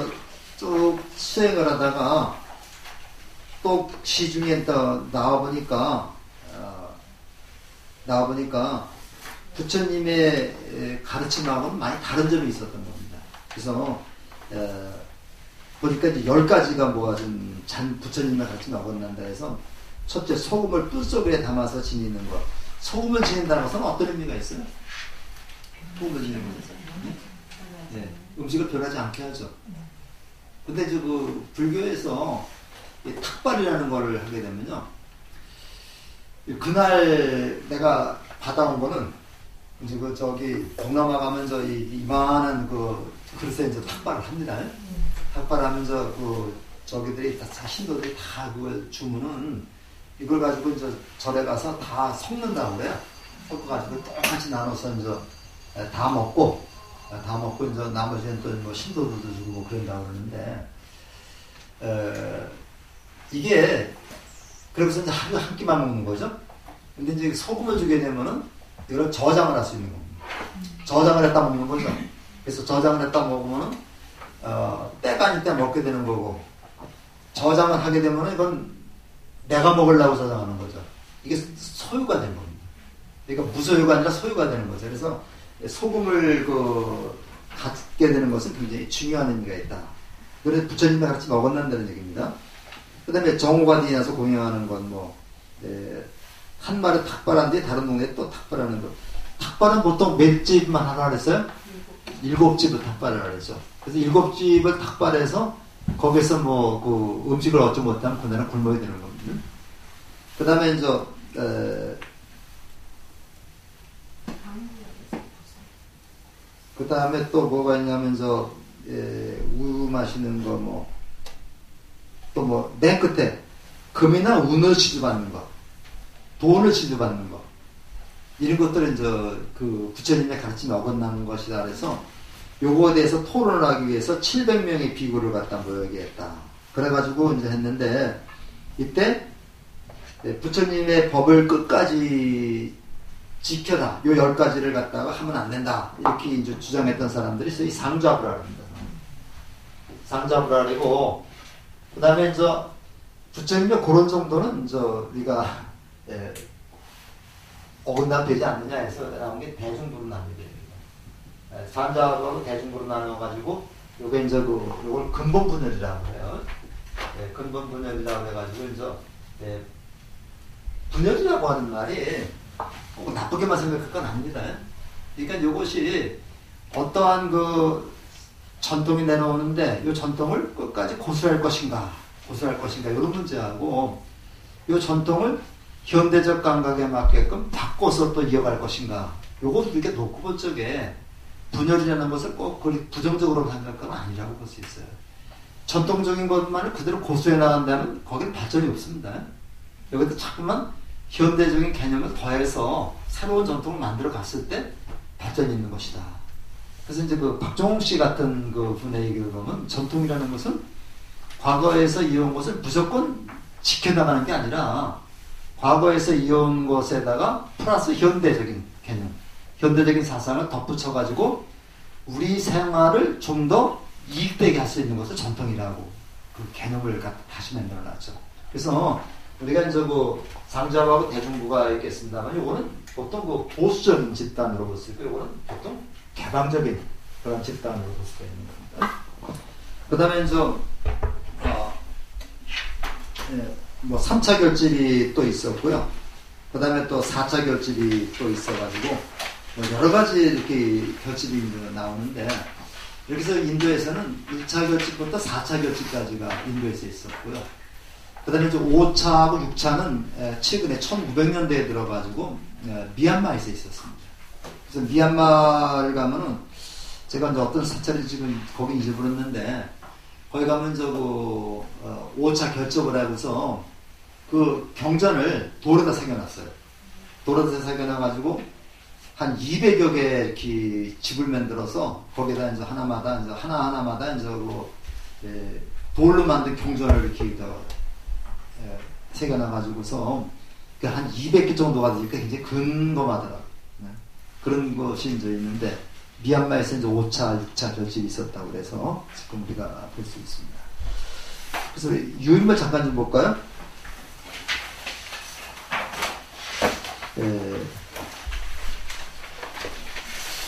쭉 수행을 하다가 또 시중에 또 나와보니까 부처님의 가르침하고는 많이 다른 점이 있었던 겁니다. 그래서 보니까 이제 10가지가 모아진 부처님의 가르침을 어긋난다 해서, 첫째, 소금을 뿔 속에 담아서 지니는 것. 소금을 지닌다는 것은 어떤 의미가 있어요? 소금을 지니는 것은 네, 음식을 변하지 않게 하죠. 근데 이제 그 불교에서 탁발이라는 걸 하게 되면요, 그날 내가 받아온 거는 이제 그 저기 동남아 가면서 이만한 그 그릇에 이제 탁발을 합니다. 탁발하면서 그 저기들이 다 신도들이 다 그걸 주문은 이걸 가지고 이제 절에 가서 다 섞는다고 그래요. 섞어가지고 똑같이 나눠서 이제 다 먹고 이제 나머지는 또 뭐 신도들도 주고 뭐 그런다고 그러는데, 이게 그래서 이제 하루에 한 끼만 먹는 거죠. 근데 이제 소금을 주게 되면은 이걸 저장을 할 수 있는 겁니다. 저장을 했다 먹는 거죠. 그래서 저장을 했다 먹으면은 때가 아닐 때 먹게 되는 거고, 저장을 하게 되면은 이건 내가 먹으려고 저장하는 거죠. 이게 소유가 된 겁니다. 그러니까 무소유가 아니라 소유가 되는 거죠. 그래서 소금을 갖게 되는 것은 굉장히 중요한 의미가 있다. 그래서 부처님의 가르침 어긋난다는 얘기입니다. 그 다음에 정오가 되어서 공양하는 건 한 마리 탁발한 뒤에 다른 동네에 또 탁발하는 거. 탁발은 보통 몇 집만 하라 그랬어요? 7집을 탁발을 하랬죠. 그래서 7집을 탁발해서 거기서 그 음식을 얻지 못하면 그날은 굶어야 되는 겁니다. 그 다음에 이제 그 다음에 또 뭐가 있냐면 우유 마시는 거 또 맨 끝에 금이나 운을 취급받는 거, 돈을 취급받는 거, 이런 것들은 그 부처님의 가르침이 어긋나는 것이다. 그래서 요거에 대해서 토론을 하기 위해서 700명의 비구를 갖다 모여게 했다. 그래가지고 이제 했는데, 이때 부처님의 법을 끝까지 지켜라, 요 10가지를 갖다가 하면 안 된다, 이렇게 이제 주장했던 사람들이 소위 상좌부라 합니다. 상좌부라고, 그 다음에 부처님의 그런 정도는 우리가 어긋나되지 않느냐 해서 나온 게 대중부로 나뉘게 됩니다. 상좌부하고 대중부로 나눠가지고 요게 요걸 근본분열이라고 해요. 근본분열이라고 해가지고 분열이라고 하는 말이 나쁘게만 생각할 건 아닙니다. 그러니까 요것이 어떠한 그 전통이 내려오는데 이 전통을 끝까지 고수할 것인가 이런 문제하고, 이 전통을 현대적 감각에 맞게끔 바꿔서 또 이어갈 것인가, 요것도 이렇게 놓고 본 적에 분열이라는 것을 꼭 부정적으로 생각할 건 아니라고 볼 수 있어요. 전통적인 것만을 그대로 고수해 나간다면 거기는 발전이 없습니다. 여기도 자꾸만 현대적인 개념을 더해서 새로운 전통을 만들어 갔을 때 발전이 있는 것이다. 그래서 이제 그 박종욱 씨 같은 그 분의 얘기를 보면, 전통이라는 것은 과거에서 이어온 것을 무조건 지켜나가는 게 아니라 과거에서 이어온 것에다가 플러스 현대적인 개념, 현대적인 사상을 덧붙여가지고 우리 생활을 좀 더 이익되게 할 수 있는 것을 전통이라고 그 개념을 다시 만들어놨죠. 그래서 우리가 이제 그 상좌부하고 대중부가 있겠습니다만, 이거는 보통 그 보수적인 집단으로 볼 수 있고, 이거는 보통 개방적인 그런 집단으로 볼 수가 있는 겁니다. 그 다음에 3차 결집이 또 있었고요. 그 다음에 또 4차 결집이 또 있어가지고, 여러 가지 이렇게 결집이 나오는데, 이렇게 해서 인도에서는 1차 결집부터 4차 결집까지가 인도에서 있었고요. 그 다음에 5차하고 6차는 최근에 1900년대에 들어가지고 미얀마에서 있었습니다. 그래서 미얀마를 가면은, 제가 이제 어떤 사찰을 지금 거기 잊어버렸는데, 거기 가면 5차 결정을 하고서 그 경전을 돌에다 새겨놨어요. 돌에다 새겨놔가지고 한 200여 개 집을 만들어서 거기다 이제 하나하나마다 이제 돌로 만든 경전을 이렇게 새겨놔가지고서 한 200개 정도가 되니까 굉장히 근검하더라고요. 그런 것이 이제 있는데, 미얀마에서 이제 5차, 6차 결집이 있었다고 그래서 지금 우리가 볼 수 있습니다. 그래서 유인물 잠깐 좀 볼까요?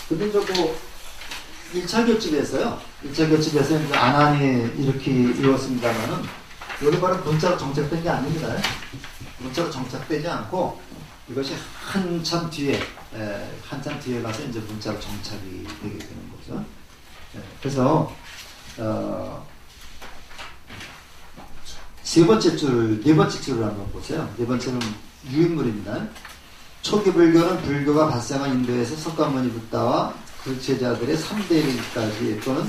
근데 이제 1차 결집에서요. 1차 결집에서 이제 안한이 이렇게 이루었습니다만은, 여기 바로 문자로 정착된 게 아닙니다. 문자로 정착되지 않고, 이것이 한참 뒤에 가서 이제 문자로 정착이 되게 되는 거죠. 그래서, 네 번째 줄을 한번 보세요. 네 번째는 유인물입니다. 초기 불교는 불교가 발생한 인도에서 석가모니 붓다와 그 제자들의 3대 일까지 또는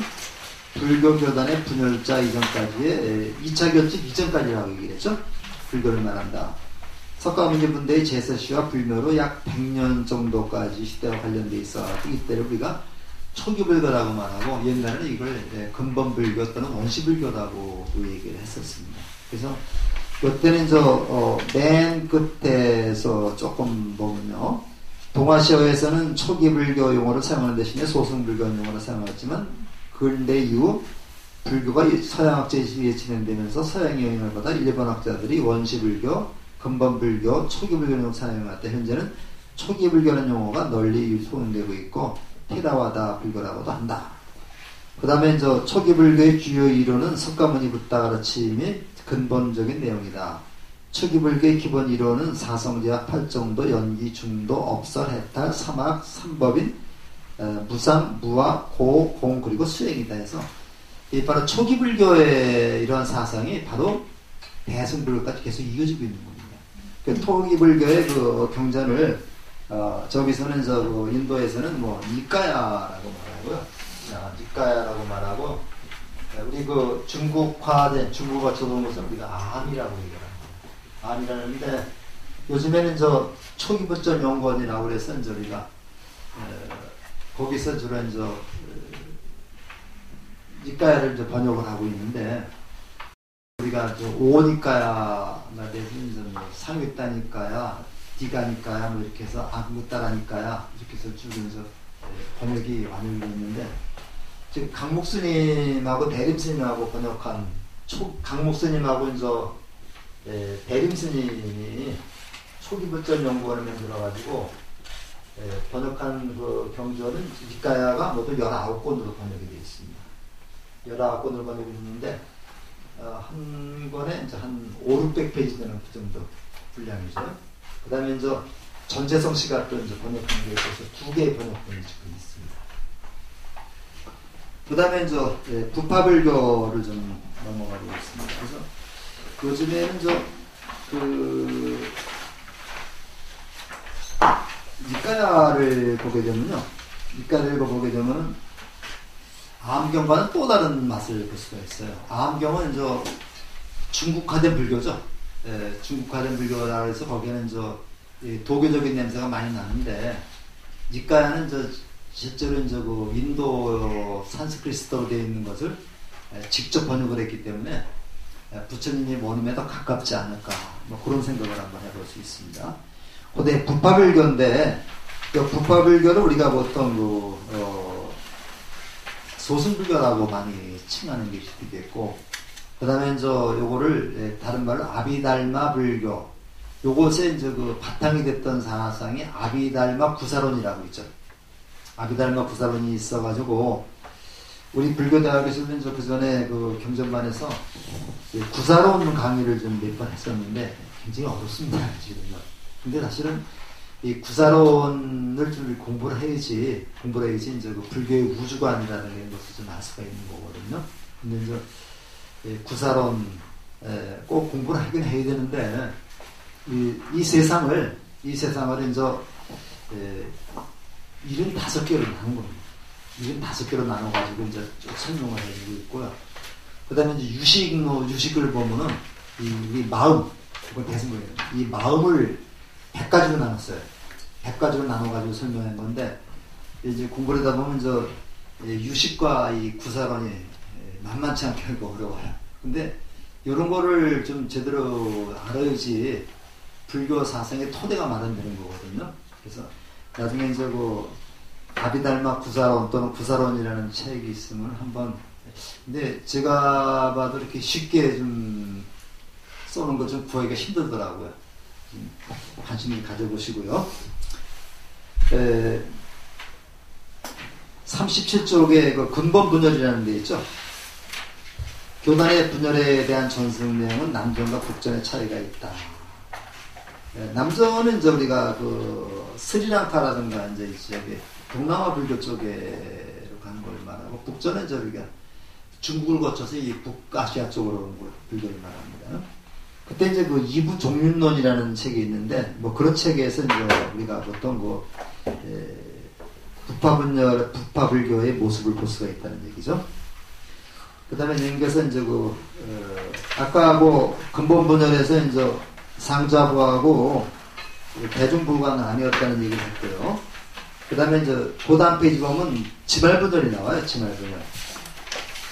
불교 교단의 분열자 이전까지의 2차 결집 이전까지라고 얘기했죠. 불교를 말한다. 석가모니 붓다의 제서시와 불묘로 약 100년 정도까지 시대와 관련되어 있어 이때를 우리가 초기 불교라고 말하고, 옛날에는 이걸 근본 불교 또는 원시 불교라고도 얘기를 했었습니다. 그래서 이때는 맨 끝에서 조금 보면요, 동아시아에서는 초기 불교 용어를 사용하는 대신에 소승 불교 용어를 사용했지만, 근대 이후 불교가 서양학자에 의해 진행되면서 서양의 영향을 받아 일본 학자들이 원시 불교, 근본 불교, 초기 불교 용어를 사용할 때 현재는 초기 불교라는 용어가 널리 소용되고 있고 테라와다 불교라고도 한다. 그 다음에 초기 불교의 주요 이론은 석가모니 붓다 가르침이 근본적인 내용이다. 초기 불교의 기본 이론은 사성제약, 팔정도, 연기, 중도, 업설, 해탈, 사막, 삼법인, 무상, 무아, 고, 공, 그리고 수행이다 해서, 이 바로 초기 불교의 이러한 사상이 바로 대승불교까지 계속 이어지고 있는 겁니다. 그 초기 불교의 그 경전을 저기서는 인도에서는 니까야라고 말하고요. 니까야라고 말하고, 우리 중국화된 중국어 쳐놓은 것은 우리가 암이라고 얘기합니다. 암이라는데, 요즘에는 초기 부전 연구원이라고 그래서 우리가 거기서 주로 니까야를 번역을 하고 있는데, 우리가 오니까야가 되면 상윗다니까야, 디가니까야 이렇게 해서 아무따라니까야 이렇게 해서 쭉 번역이 완료되어 있는데, 지금 강목스님하고 대림스님하고 번역한 강목스님하고 대림스님이 초기부전 연구원을 만들어가지고 번역한 그 경전은 니까야가 모두 19권으로 번역이 되어 있습니다. 19권으로 번역이 있는데 한 권에 한 500~600페이지 되는 그 정도 분량이죠. 그 다음에 전재성 씨가 또 번역한 게 있어서 2개의 번역본이 지금 있습니다. 그 다음에 부파불교를 좀 넘어가고 있습니다. 그래서 요즘에는 니까야를 보게 되면은 암경과는 또 다른 맛을 볼 수가 있어요. 암경은 중국화된 불교죠. 중국화된 불교라 해서 거기에는 도교적인 냄새가 많이 나는데, 니까야는 실제로 인도 산스크리트어로 되어 있는 것을 직접 번역을 했기 때문에 부처님의 원음에 더 가깝지 않을까, 그런 생각을 한번 해볼 수 있습니다. 고대 부파불교인데, 부파불교를 우리가 보통 소승불교라고 많이 칭하는 게 있겠고, 그 다음에 요거를 다른 말로 아비달마 불교, 요것에 바탕이 됐던 사상이 아비달마 구사론이라고 있죠. 아비달마 구사론이 있어가지고, 우리 불교대학에서는 그 전에 경전반에서 구사론 강의를 좀 몇 번 했었는데 굉장히 어렵습니다, 지금요. 근데 사실은 이 구사론을 좀 공부를 해야지 불교의 우주관이라는 것을 좀 알 수가 있는 거거든요. 근데 구사론 꼭 공부를 하긴 해야 되는데, 이 세상을 75개로 나눈 겁니다. 75개로 나눠가지고 쭉 설명을 해주고 있고요. 그 다음에 이제 유식을 보면은, 이 마음, 이건 대승문이에요. 이 마음을 100가지로 나눴어요. 100가지로 나눠가지고 설명한 건데, 이제 공부를 하다 보면, 유식과 이 구사관이 만만치 않게 어려워요. 근데, 이런 거를 좀 제대로 알아야지, 불교 사상의 토대가 마련되는 거거든요. 그래서, 나중에 이제 아비달마 구사론 또는 구사론이라는 책이 있으면 한번, 근데 제가 봐도 이렇게 쉽게 좀 써놓은 거 좀 구하기가 힘들더라고요. 관심을 가져보시고요. 37쪽에 그 근본 분열이라는 데 있죠. 교단의 분열에 대한 전승 내용은 남전과 북전의 차이가 있다. 남전은 이제 우리가 스리랑카라든가 이제 동남아 불교 쪽으로 가는 걸 말하고, 북전은 이제 우리가 중국을 거쳐서 이 북아시아 쪽으로 온 걸 불교를 말합니다. 그때 이제 이부 종륜론이라는 책이 있는데, 그런 책에서 이제 우리가 보통 북파 불교의 모습을 볼 수가 있다는 얘기죠. 그 다음에 여기서 이제 아까 근본 분열에서 이제 상자부하고 대중부가 아니었다는 얘기를 했고요. 그 다음에 이제 다음 페이지 보면 지말분열이 나와요. 지말분열.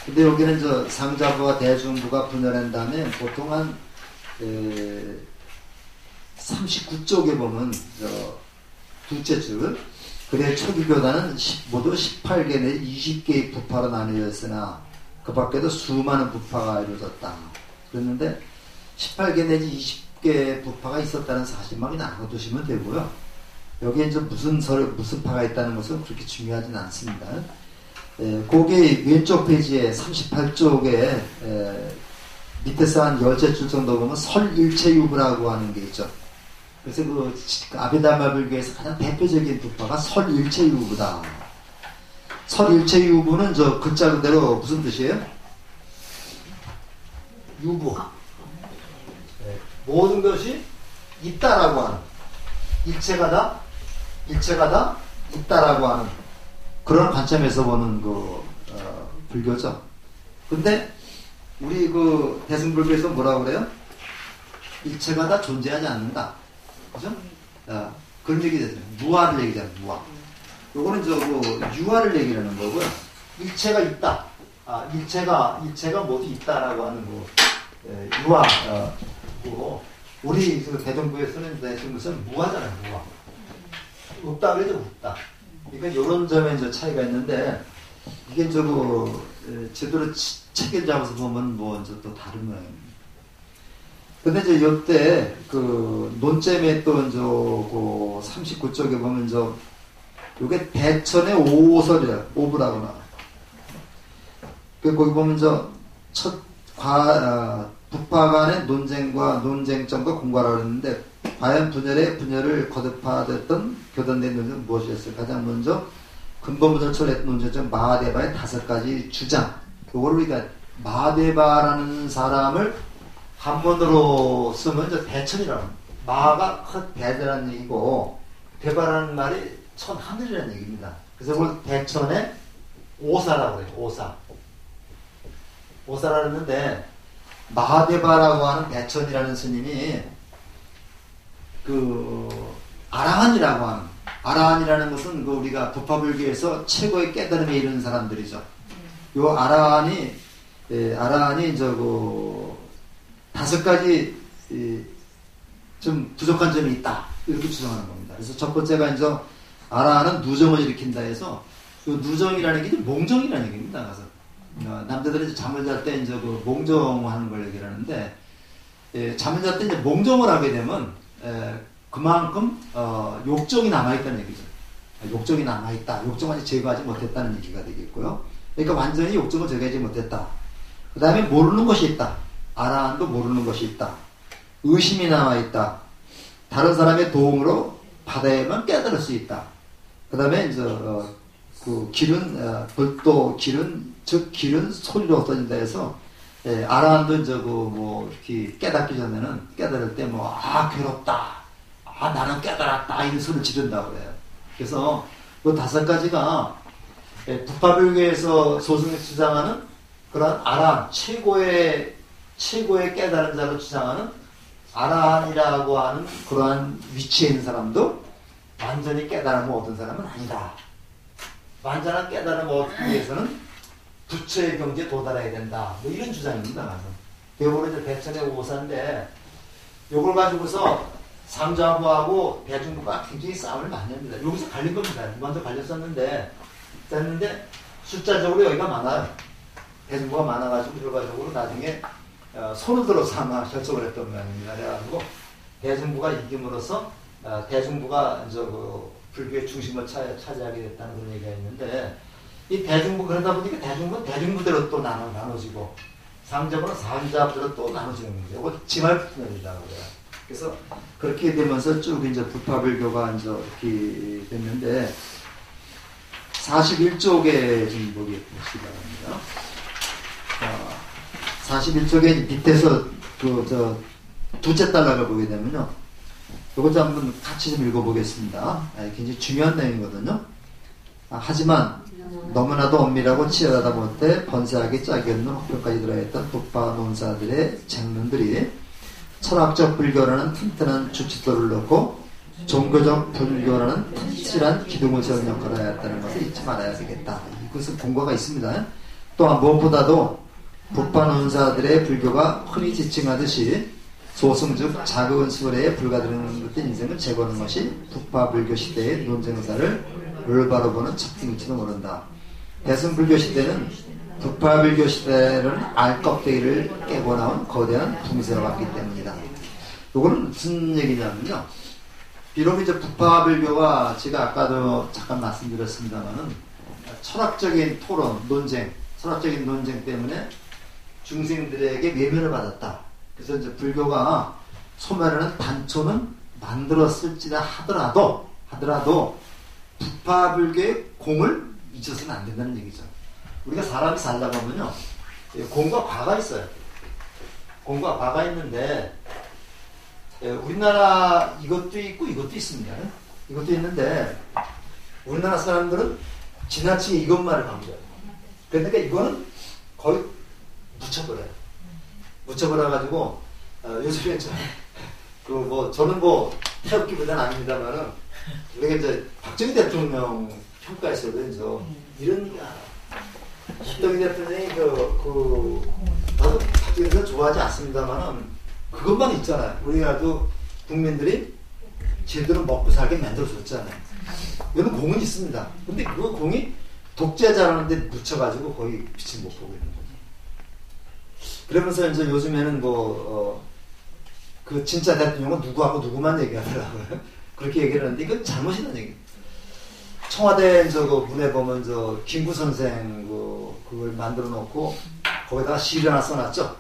근데 여기는 이제 상자부와 대중부가 분열한 다음에 보통 한 39쪽에 보면 둘째 줄, 그래 초기 교단은 모두 18개 내지 20개의 부파로 나뉘었으나 그 밖에도 수많은 부파가 이루어졌다. 그랬는데 18개 내지 20개 부파가 있었다는 사실만 그냥 알아두시면 되고요. 여기에 이제 무슨 파가 있다는 것은 그렇게 중요하진 않습니다. 거기 왼쪽 페이지에 38쪽에 밑에서 한 10줄 정도 보면 설일체유부라고 하는 게 있죠. 그래서 아비달마 불교에서 가장 대표적인 부파가 설일체유부다. 설일체유부는 글자 그대로 무슨 뜻이에요? 유부. 모든 것이 있다라고 하는, 일체가 다 있다라고 하는 그런 관점에서 보는 불교죠. 근데 우리 대승불교에서 뭐라고 그래요? 일체가 다 존재하지 않는다. 그죠? 그런 얘기 되죠. 무아를 얘기하잖아요. 무아. 요거는 유아를 얘기하는 거고요. 일체가 있다. 일체가 모두 있다라고 하는 유아. 우리 대정부에서는 무슨 무아잖아요. 무아. 없다 그래도 없다. 그러니까 이런 점에 이제 차이가 있는데, 이게 제대로 책을 잡아서 보면 이제 또 다른 모양입니다. 근데 이제 요때 논점에 또 39쪽에 보면 요게 대천의 오설이라, 오부라고 나와요. 거기 보면 북파 간의 논쟁점과 공과라고 했는데, 과연 분열을 거듭하였던 교단 내 논쟁은 무엇이었을까? 가장 먼저 근본분열 철회 논쟁점 마하데바의 5가지 주장. 요걸 우리가 마하데바라는 사람을 한번으로 쓰면 대천이라는, 마하가 대대라는 얘기고, 데바라는 말이 천 하늘이라는 얘기입니다. 그래서 그걸 대천의 오사라고 해요. 오사라고 했는데, 마하데바라고 하는 대천이라는 스님이 아라한이라는 것은 우리가 부파불교에서 최고의 깨달음에 이르는 사람들이죠. 요 아라한이 5가지 좀 부족한 점이 있다, 이렇게 주장하는 겁니다. 그래서 첫 번째가 아라한은 누정을 일으킨다 해서, 그 누정이라는 게 몽정이라는 얘기입니다. 그래서 남자들은 잠을 잘 때 몽정하는 걸 얘기를 하는데, 잠을 잘 때 몽정을 하게 되면 그만큼 욕정이 남아있다는 얘기죠. 욕정이 남아있다. 욕정을 제거하지 못했다는 얘기가 되겠고요. 그러니까 완전히 욕정을 제거하지 못했다. 그 다음에 모르는 것이 있다. 아라한도 모르는 것이 있다. 의심이 남아있다. 다른 사람의 도움으로 받아야만 깨달을 수 있다. 그 다음에 길은 불도 길은 소리로 없어진다 해서, 아라한도 이렇게 깨닫기 전에는 깨달을 때 괴롭다. 나는 깨달았다. 이런 소리를 지른다고 해요. 그래서 5가지가 부파불교에서 소승이 주장하는 그런 아라한 최고의 깨달은 자로 주장하는 아라한이라고 하는 그러한 위치에 있는 사람도 완전히 깨달음을 얻은 사람은 아니다. 완전한 깨달음을 얻기 위해서는 부처의 경지에 도달해야 된다. 뭐 이런 주장입니다. 대부분 이제 대천의 오사인데 요걸 가지고서 상자부하고 대중부가 굉장히 싸움을 많이 합니다. 여기서 갈린 겁니다. 먼저 갈렸었는데 숫자적으로 여기가 많아요. 대중부가 많아가지고 결과적으로 나중에 손을 들어서 아마 결정을 했던 모양입니다. 그래가지고 대중부가 이김으로써 대중부가 이제 그 불교의 중심을 차지하게 됐다는 그런 얘기가 있는데 이 대중부 그러다 보니까 대중부는 대중부대로 또 나눠지고 상자부는 상자부대로 또 나눠지는 거예요. 이거 지말부분이다 그래요. 그래서 그렇게 되면서 쭉 이제 부파불교가 이제 이렇게 됐는데 41쪽에 좀 보시기 바랍니다. 41쪽에 밑에서 두째 단락을 보게 되면요. 이것도 한번 같이 좀 읽어보겠습니다. 굉장히 중요한 내용이거든요. 하지만 너무나도 엄밀하고 치열하다 못해 번세하게 짝이 없는 혹표까지 들어있던 북파 논사들의 쟁론들이 철학적 불교라는 튼튼한 주춧돌을 놓고 종교적 불교라는 튼실한 기둥을 세우는 역할을 하였다는 것을 잊지 말아야 되겠다. 이것은 공과가 있습니다. 또한 무엇보다도 북파 논사들의 불교가 흔히 지칭하듯이 소승즉 자극은 수레에 불가드는 것된 인생을 제거하는 것이 북파 불교 시대의 논쟁 의사를 올바로 보는 척등일지도 모른다. 대승불교 시대는 북파 불교 시대는 알껍데기를 깨고 나온 거대한 붕세와 같기 때문이다. 이거는 무슨 얘기냐면요. 비록 이제 북파 불교가 제가 아까도 잠깐 말씀드렸습니다만은 철학적인 토론, 철학적인 논쟁 때문에 중생들에게 외면을 받았다. 그래서 이제 불교가 소멸하는 단초는 만들었을지라 하더라도 북파 불교의 공을 잊어서는 안 된다는 얘기죠. 우리가 사람이 살다 보면요, 공과 과가 있어요. 공과 과가 있는데 우리나라 이것도 있고 이것도 있습니다. 이것도 있는데 우리나라 사람들은 지나치게 이것만을 강조해요. 그러니까 이거는 거의 묻혀버려가지고 요즘에 저는 태극기보다는 아닙니다만은 우리가 이제 박정희 대통령 평가했어요. 이런 박정희 대통령이 나도 박정희 대통령 좋아하지 않습니다만은 그것만 있잖아요. 우리나라도 국민들이 제대로 먹고 살게 만들어줬잖아요. 이런 공은 있습니다. 근데 그 공이 독재자라는데 묻혀가지고 거의 빛을 못 보고 있는 거죠. 그러면서 이제 요즘에는 그 진짜 대통령은 누구하고 누구만 얘기하더라고요. 그렇게 얘기를 하는데 이건 잘못이라는 얘기예요. 청와대 문에 보면 김구 선생 그걸 만들어 놓고 거기다가 시를 하나 써놨죠.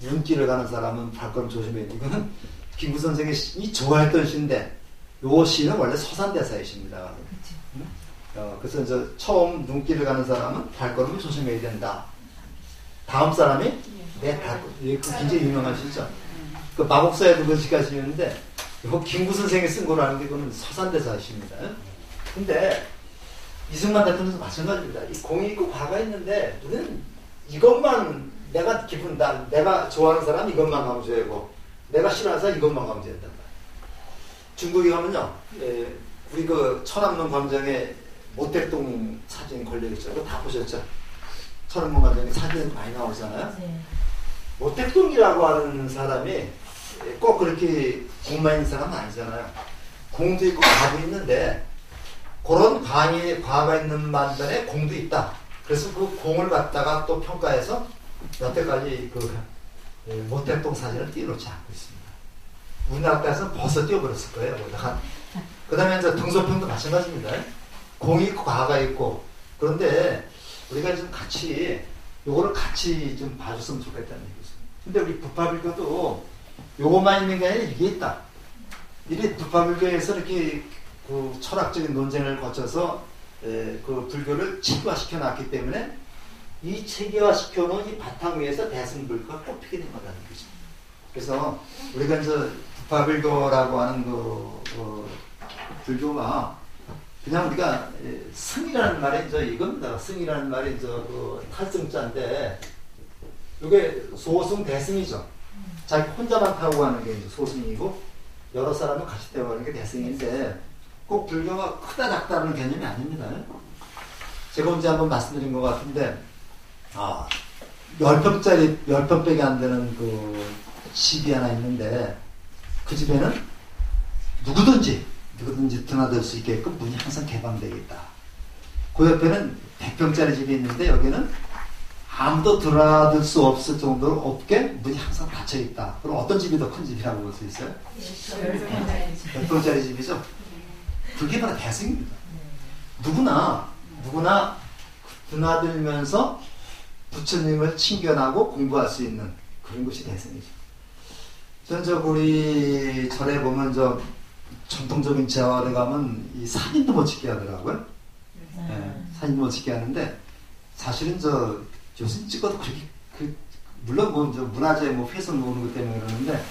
눈길을 가는 사람은 발걸음 조심해야 돼. 이거는 김구 선생이 좋아했던 시인데 요 시는 원래 서산대사의 시입니다. 그래서 이제 처음 눈길을 가는 사람은 발걸음을 조심해야 된다. 다음 사람이 내 발걸음. 굉장히 유명한 시죠. 그 마곡사에도 그 시가 시였는데 이거 김구 선생이 쓴 거로 아는데 이거는 서산대사의 시입니다. 근데 이승만 대통령도 마찬가지입니다. 이 공이 있고 과가 있는데 우리는 이것만 내가 내가 좋아하는 사람 이것만 강조하고 내가 싫어하는 사람 이것만 강조한단 말이에요. 중국에 가면요, 우리 그 천안문 광장에 모택동 사진이 걸려있죠. 그거 다 보셨죠? 천안문 광장에 사진이 많이 나오잖아요. 네. 모택동이라고 하는 사람이 꼭 그렇게 공만 있는 사람은 아니잖아요. 공도 있고 과도 있는데 그런 과가 있는 반면에 공도 있다. 그래서 그 공을 갖다가 또 평가해서 여태까지 모택동 사진을 띄워놓지 않고 있습니다. 우리나라 땅에서는 벌써 띄워버렸을 거예요. 그 다음에 이제 등소평도 마찬가지입니다. 공이 있고 과가 있고. 그런데 우리가 좀 요거를 같이 좀 봐줬으면 좋겠다는 얘기죠. 근데 우리 북파불교도 요것만 있는 게 아니라 이게 있다. 이게 북파불교에서 이렇게 그 철학적인 논쟁을 거쳐서 그 불교를 체계화시켜 놨기 때문에 이 체계화시켜 놓은 이 바탕 위에서 대승불교가 꼽히게 된 거라는 거죠. 그래서 우리가 이제 북파불교라고 하는 그 불교가 그냥 우리가 승이라는 말이 이겁니다. 승이라는 말이 그 탈승자인데 이게 소승 대승이죠. 자기 혼자만 타고 가는 게 이제 소승이고 여러 사람을 같이 타고 가는 게 대승인데 꼭 불교가 크다 작다는 개념이 아닙니다. 제가 언제 한번 말씀드린 것 같은데 10평짜리 10평밖에 안 되는 그 집이 하나 있는데 그 집에는 누구든지 드나들 수 있게끔 문이 항상 개방되어 있다. 그 옆에는 100평짜리 집이 있는데 여기는 아무도 드나들 수 없을 정도로 없게 문이 항상 닫혀 있다. 그럼 어떤 집이 더 큰 집이라고 볼 수 있어요? 100평짜리 집이죠. 그게 바로 대승입니다. 누구나 드나들면서 부처님을 친견하고 공부할 수 있는 그런 것이 대승이죠. 저는 우리 절에 보면 전통적인 제화에 가면 이 사진도 못 찍게 하더라고요. 사진도 못 찍게 하는데 사실은 요즘 찍어도 그렇게 물론 문화재 훼손 오는 것 때문에 그러는데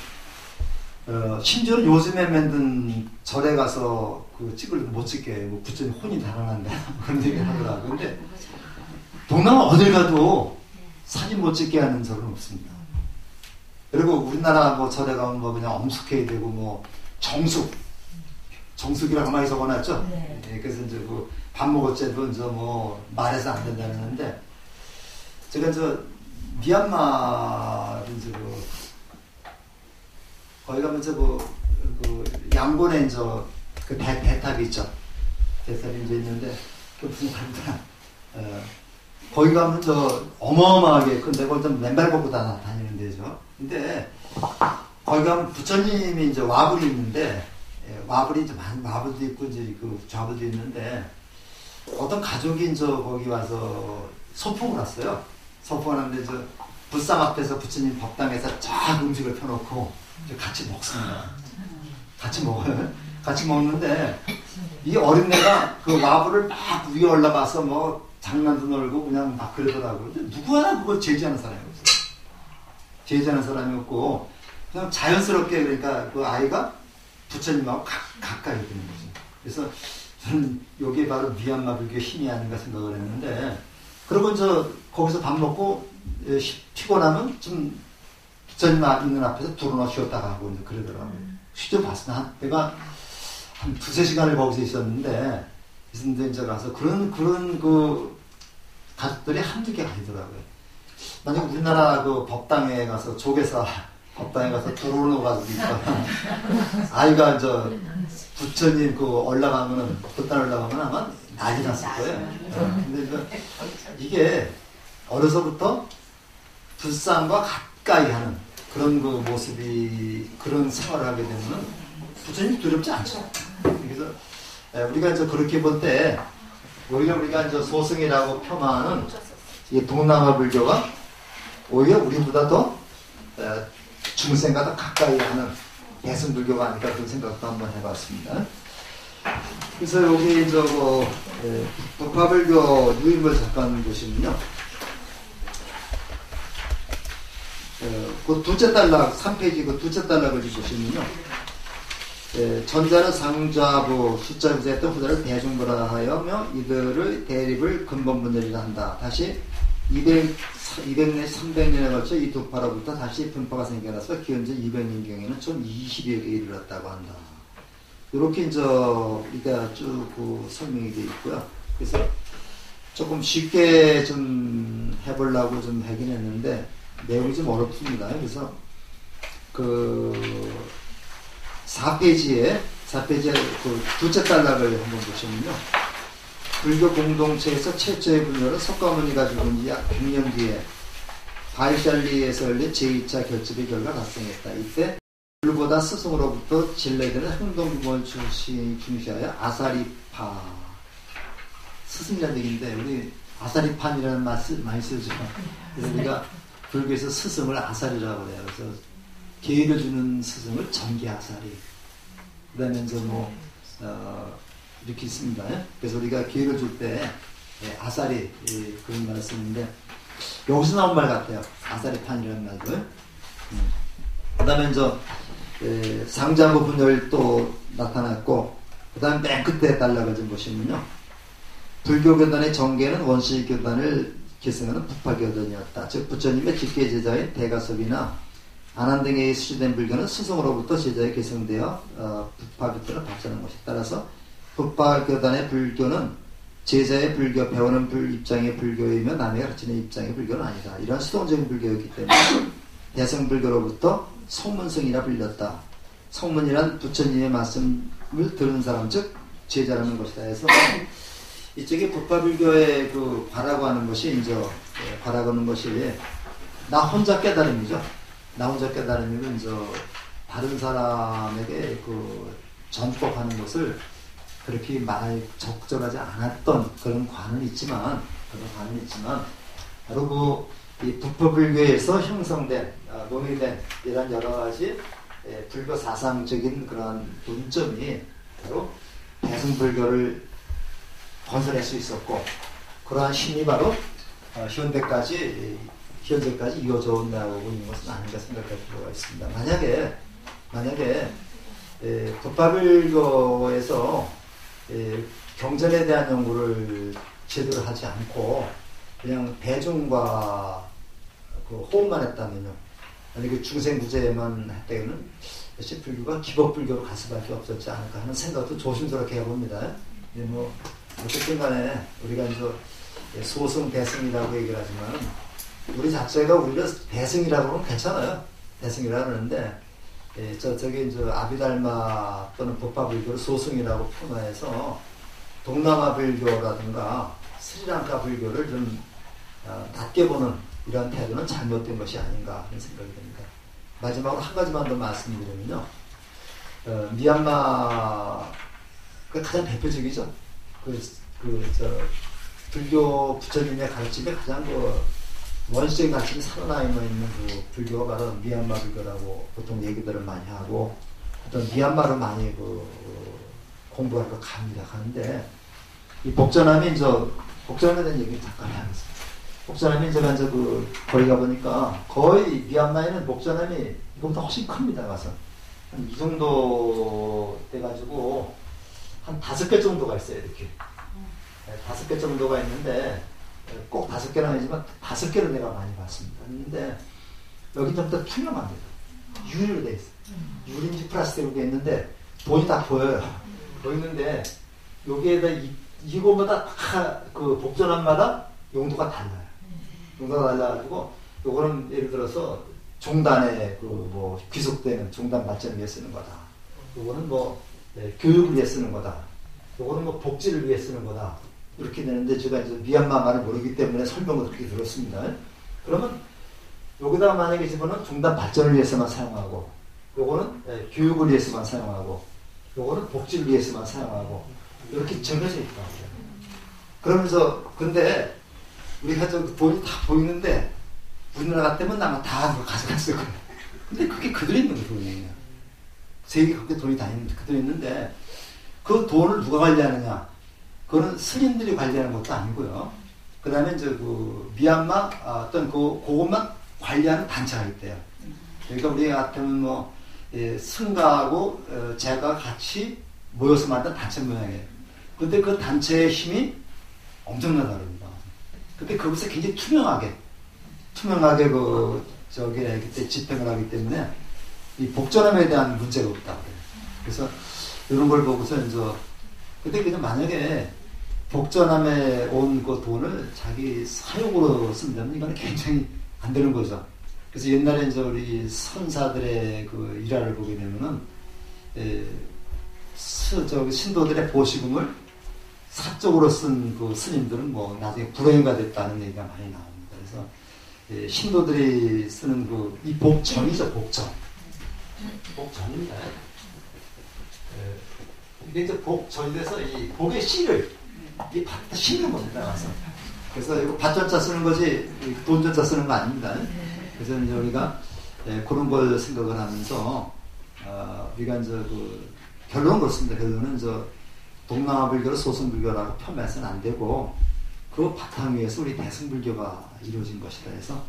심지어는 요즘에 만든 절에 가서 찍을 못 찍게 부처님 혼이 달아난다 그런 얘기를 하더라고요. 근데 동남아 어딜 가도 사진 못 찍게 하는 절은 없습니다. 그리고 우리나라 절에 가면 그냥 엄숙해야 되고 정숙이라고 많이 적어놨죠. 네, 그래서 밥 먹을 때도 말해서 안 된다는 건데 제가 미얀마 거기 가면 양곤에 그 대탑이 있죠. 대탑이 있는데 그 무슨 다르더라. 거기 가면 어마어마하게 근데 거기 맨발 벗고 다니는 데죠. 근데 거기 가면 부처님이 와불이 있는데 와불이 와불도 있고 그 좌불도 있는데 어떤 가족이 거기 와서 소풍을 왔어요. 소풍하는데 불상 앞에서 부처님 법당에서 쫙 음식을 펴놓고 같이 먹습니다. 같이 먹어요. 같이 먹는데 이 어린애가 그 와불을 막 위에 올라가서 장난도 놀고 그냥 막 그러더라고요. 누구 하나 그걸 제지하는 사람이 없어요. 제지하는 사람이 없고 그냥 자연스럽게 그러니까 그 아이가 부처님하고 가까이 되는 거죠. 그래서 저는 이게 바로 미얀마 불교의 힘이 아닌가 생각을 했는데 그리고 거기서 밥 먹고 피곤하면 좀 부처님 있는 앞에서 두루나 쉬었다 가고 그러더라고요. 쉬죠 봤으나 내가 한 2-3시간을 거기서 있었는데 이제 가서 그런 그 가족들이 한두 개가 아니더라고요. 만약 우리나라 그 법당에 가서 조계사 법당에 가서 들어오는 가지고 있다가 아이가 부처님 올라가면은 법당 올라가면 아마 난리 났을 거예요. 근데 이게 어려서부터 불상과 가까이 하는 그런 모습이 그런 생활을 하게 되면은 부처님 두렵지 않죠. 그래서 우리가 그렇게 볼 때 오히려 우리가 소승이라고 폄하하는 이 동남아 불교가 오히려 우리보다 더 중생과 더 가까이 하는 대승 불교가 아닐까 그런 생각도 한번 해봤습니다. 그래서 여기 북파불교 유인물 잠깐 보시면요. 그 둘째 단락 3페이지 그 둘째 단락을 보시면요. 전자는 상좌부 숫자에서 했던 후자를 대중부라 하여며 이들의 대립을 근본분열이라 한다. 다시 200년, 300년에 걸쳐 이 두 파로부터 다시 분파가 생겨나서 기원전 200년경에는 총 20여에 이르렀다고 한다. 이렇게 우리가 쭉 설명이 되어 있고요. 그래서 조금 쉽게 좀 해보려고 좀 하긴 했는데 내용이 좀 어렵습니다. 그래서 4페이지에 그 둘째 단락을 한번 보시면요. 불교 공동체에서 최초의 분열은 석가모니가 죽은 지 약 100년 뒤에 바이샬리에서 열린 제2차 결집의 결과 발생했다. 이때 불보다 스승으로부터 진례되는 행동규범을 중시하여 아사리파 스승이라는 얘기인데 우리 아사리판이라는 말 많이 쓰죠. 그래서 우리가 불교에서 스승을 아사리라고 해요. 그래서 기회를 주는 스승을 정기아사리. 그 다음에 이렇게 있습니다. 그래서 우리가 기회를 줄 때 아사리 그런 말을 쓰는데 여기서 나온 말 같아요. 아사리판이라는 말들. 그 다음에 상자부 분열도 나타났고 그 다음 맨 끝에 단락을 좀 보시면요. 불교교단의 정계는 원시교단을 계승하는 부파교단이었다. 즉 부처님의 직계 제자인 대가섭이나 안한 등에 수시된 불교는 스승으로부터 제자에 계승되어 부파교단을 발전한 것이다. 따라서 부파교단의 불교는 제자의 불교, 배우는 입장의 불교이며 남의 가르치는 입장의 불교는 아니다. 이런 수동적인 불교였기 때문에 대승불교로부터 성문성이라 불렸다. 성문이란 부처님의 말씀을 들은 사람, 즉 제자라는 것이다 해서 이쪽에 부파불교의 그 과라고 하는 것이 이제 과라고 하는 것이 나 혼자 깨달음이죠. 나 혼자 깨달음이면 이제 다른 사람에게 그 전법하는 것을 그렇게 많이 적절하지 않았던 그런 관은 있지만 바로 이 부파불교에서 형성된 논의된 이런 여러 가지 불교 사상적인 그런 논점이 바로 대승불교를 건설할 수 있었고 그러한 힘이 바로 현재까지 이어져 온다고 있는 것은 아닌가 생각할 필요가 있습니다. 만약에 부파불교에서 경전에 대한 연구를 제대로 하지 않고 그냥 대중과 그 호흡만 했다면요. 아니 그 중생구제만 했다면 역시 불교가 기법불교로 갈 수밖에 없었지 않을까 하는 생각도 조심스럽게 해봅니다. 뭐 어쨌든 간에 우리가 이제 소승 대승이라고 얘기를 하지만 우리 자체가 우리가 대승이라고 하면 괜찮아요. 대승이라고 하는데 저기 이제 아비달마 또는 부파불교를 소승이라고 표현해서 동남아 불교라든가 스리랑카 불교를 좀 낮게 보는 이런 태도는 잘못된 것이 아닌가 하는 생각이 듭니다. 마지막으로 한 가지만 더 말씀드리면요. 미얀마가 가장 대표적이죠. 불교 부처님의 가르침에 가장 원시적인 가르침이 살아남아 있는 그 불교가 바로 미얀마 불교라고 보통 얘기들을 많이 하고 어떤 미얀마를 많이 공부하러 갑니다. 가는데 이 복전함에 대한 얘기 잠깐 하겠습니다. 복전함이 제가 거기 가보니까 거의 미얀마에는 복전함이 이거보다 훨씬 큽니다. 가서 한 이 정도 돼가지고 한 5개 정도가 있어요. 이렇게 5개 정도가 있는데 꼭 5개는 아니지만 5개를 내가 많이 봤습니다. 근데 여기 좀 더 투명합니다. 유리로 돼 있어요. 유리인지 플라스틱으로 돼 있는데 돈이 다 보여요. 보이는데 여기에다 이거보다 그 복전함마다 용도가 달라요. 용도가 달라가지고 요거는 예를 들어서 종단에 귀속되는 종단 발전을 위해 쓰는 거다. 요거는 교육을 위해 쓰는 거다. 요거는 복지를 위해 쓰는 거다. 이렇게 되는데 제가 이제 미얀마 말을 모르기 때문에 설명을 그렇게 들었습니다. 그러면 여기다가 만약에 집어는 종단 발전을 위해서만 사용하고 요거는 교육을 위해서만 사용하고 요거는 복지를 위해서만 사용하고 이렇게 정해져 있다. 그러면서 근데 우리가 돈이 다 보이는데 우리나라 같으면 나만 다 가져갔을 거예요. 근데 그게 그들 있는 돈이에요. 세계 각국에 돈이 다 있는데 그들 있는데 그 돈을 누가 관리하느냐? 그거는 스님들이 관리하는 것도 아니고요. 그 다음에 미얀마 어떤 그것만 관리하는 단체가 있대요. 그러니까 우리 같으면 승가하고 제가 같이 모여서 만든 단체 모양이에요. 근데 그 단체의 힘이 엄청나다 그럽니다. 근데 그것에 굉장히 투명하게 그때 집행을 하기 때문에 이 복전함에 대한 문제가 없다 그래요. 그래서 이런 걸 보고서 근데 그냥 만약에 복전함에 온 그 돈을 자기 사욕으로 쓴다면 이거는 굉장히 안 되는 거죠. 그래서 옛날에 우리 선사들의 그 일화를 보게 되면은 신도들의 보시금을 사적으로 쓴 그 스님들은 나중에 불행가 됐다는 얘기가 많이 나옵니다. 그래서 신도들이 쓰는 이 복전이죠, 복전입니다. 이게 이제 복전이 돼서 이 복의 씨를 이 밭에 심는 겁니다. 가서. 그래서 이거 밭전자 쓰는 거지 돈전자 쓰는 거 아닙니다. 그래서 이제 우리가 그런 걸 생각을 하면서 우리가 결론은 그렇습니다. 결론은 동남아 불교를 소승불교라고 폄훼해서는 안 되고 그 바탕 위에서 우리 대승불교가 이루어진 것이다 해서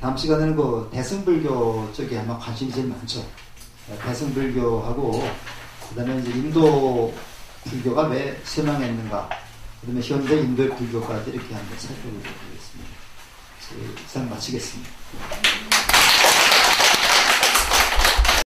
다음 시간에는 그 대승불교 쪽에 아마 관심이 제일 많죠. 대승불교하고 그 다음에 이제 인도 불교가 왜 쇠망했는가, 그다음에 현대 인도의 불교까지 이렇게 한번 살펴보도록 하겠습니다. 이상 마치겠습니다.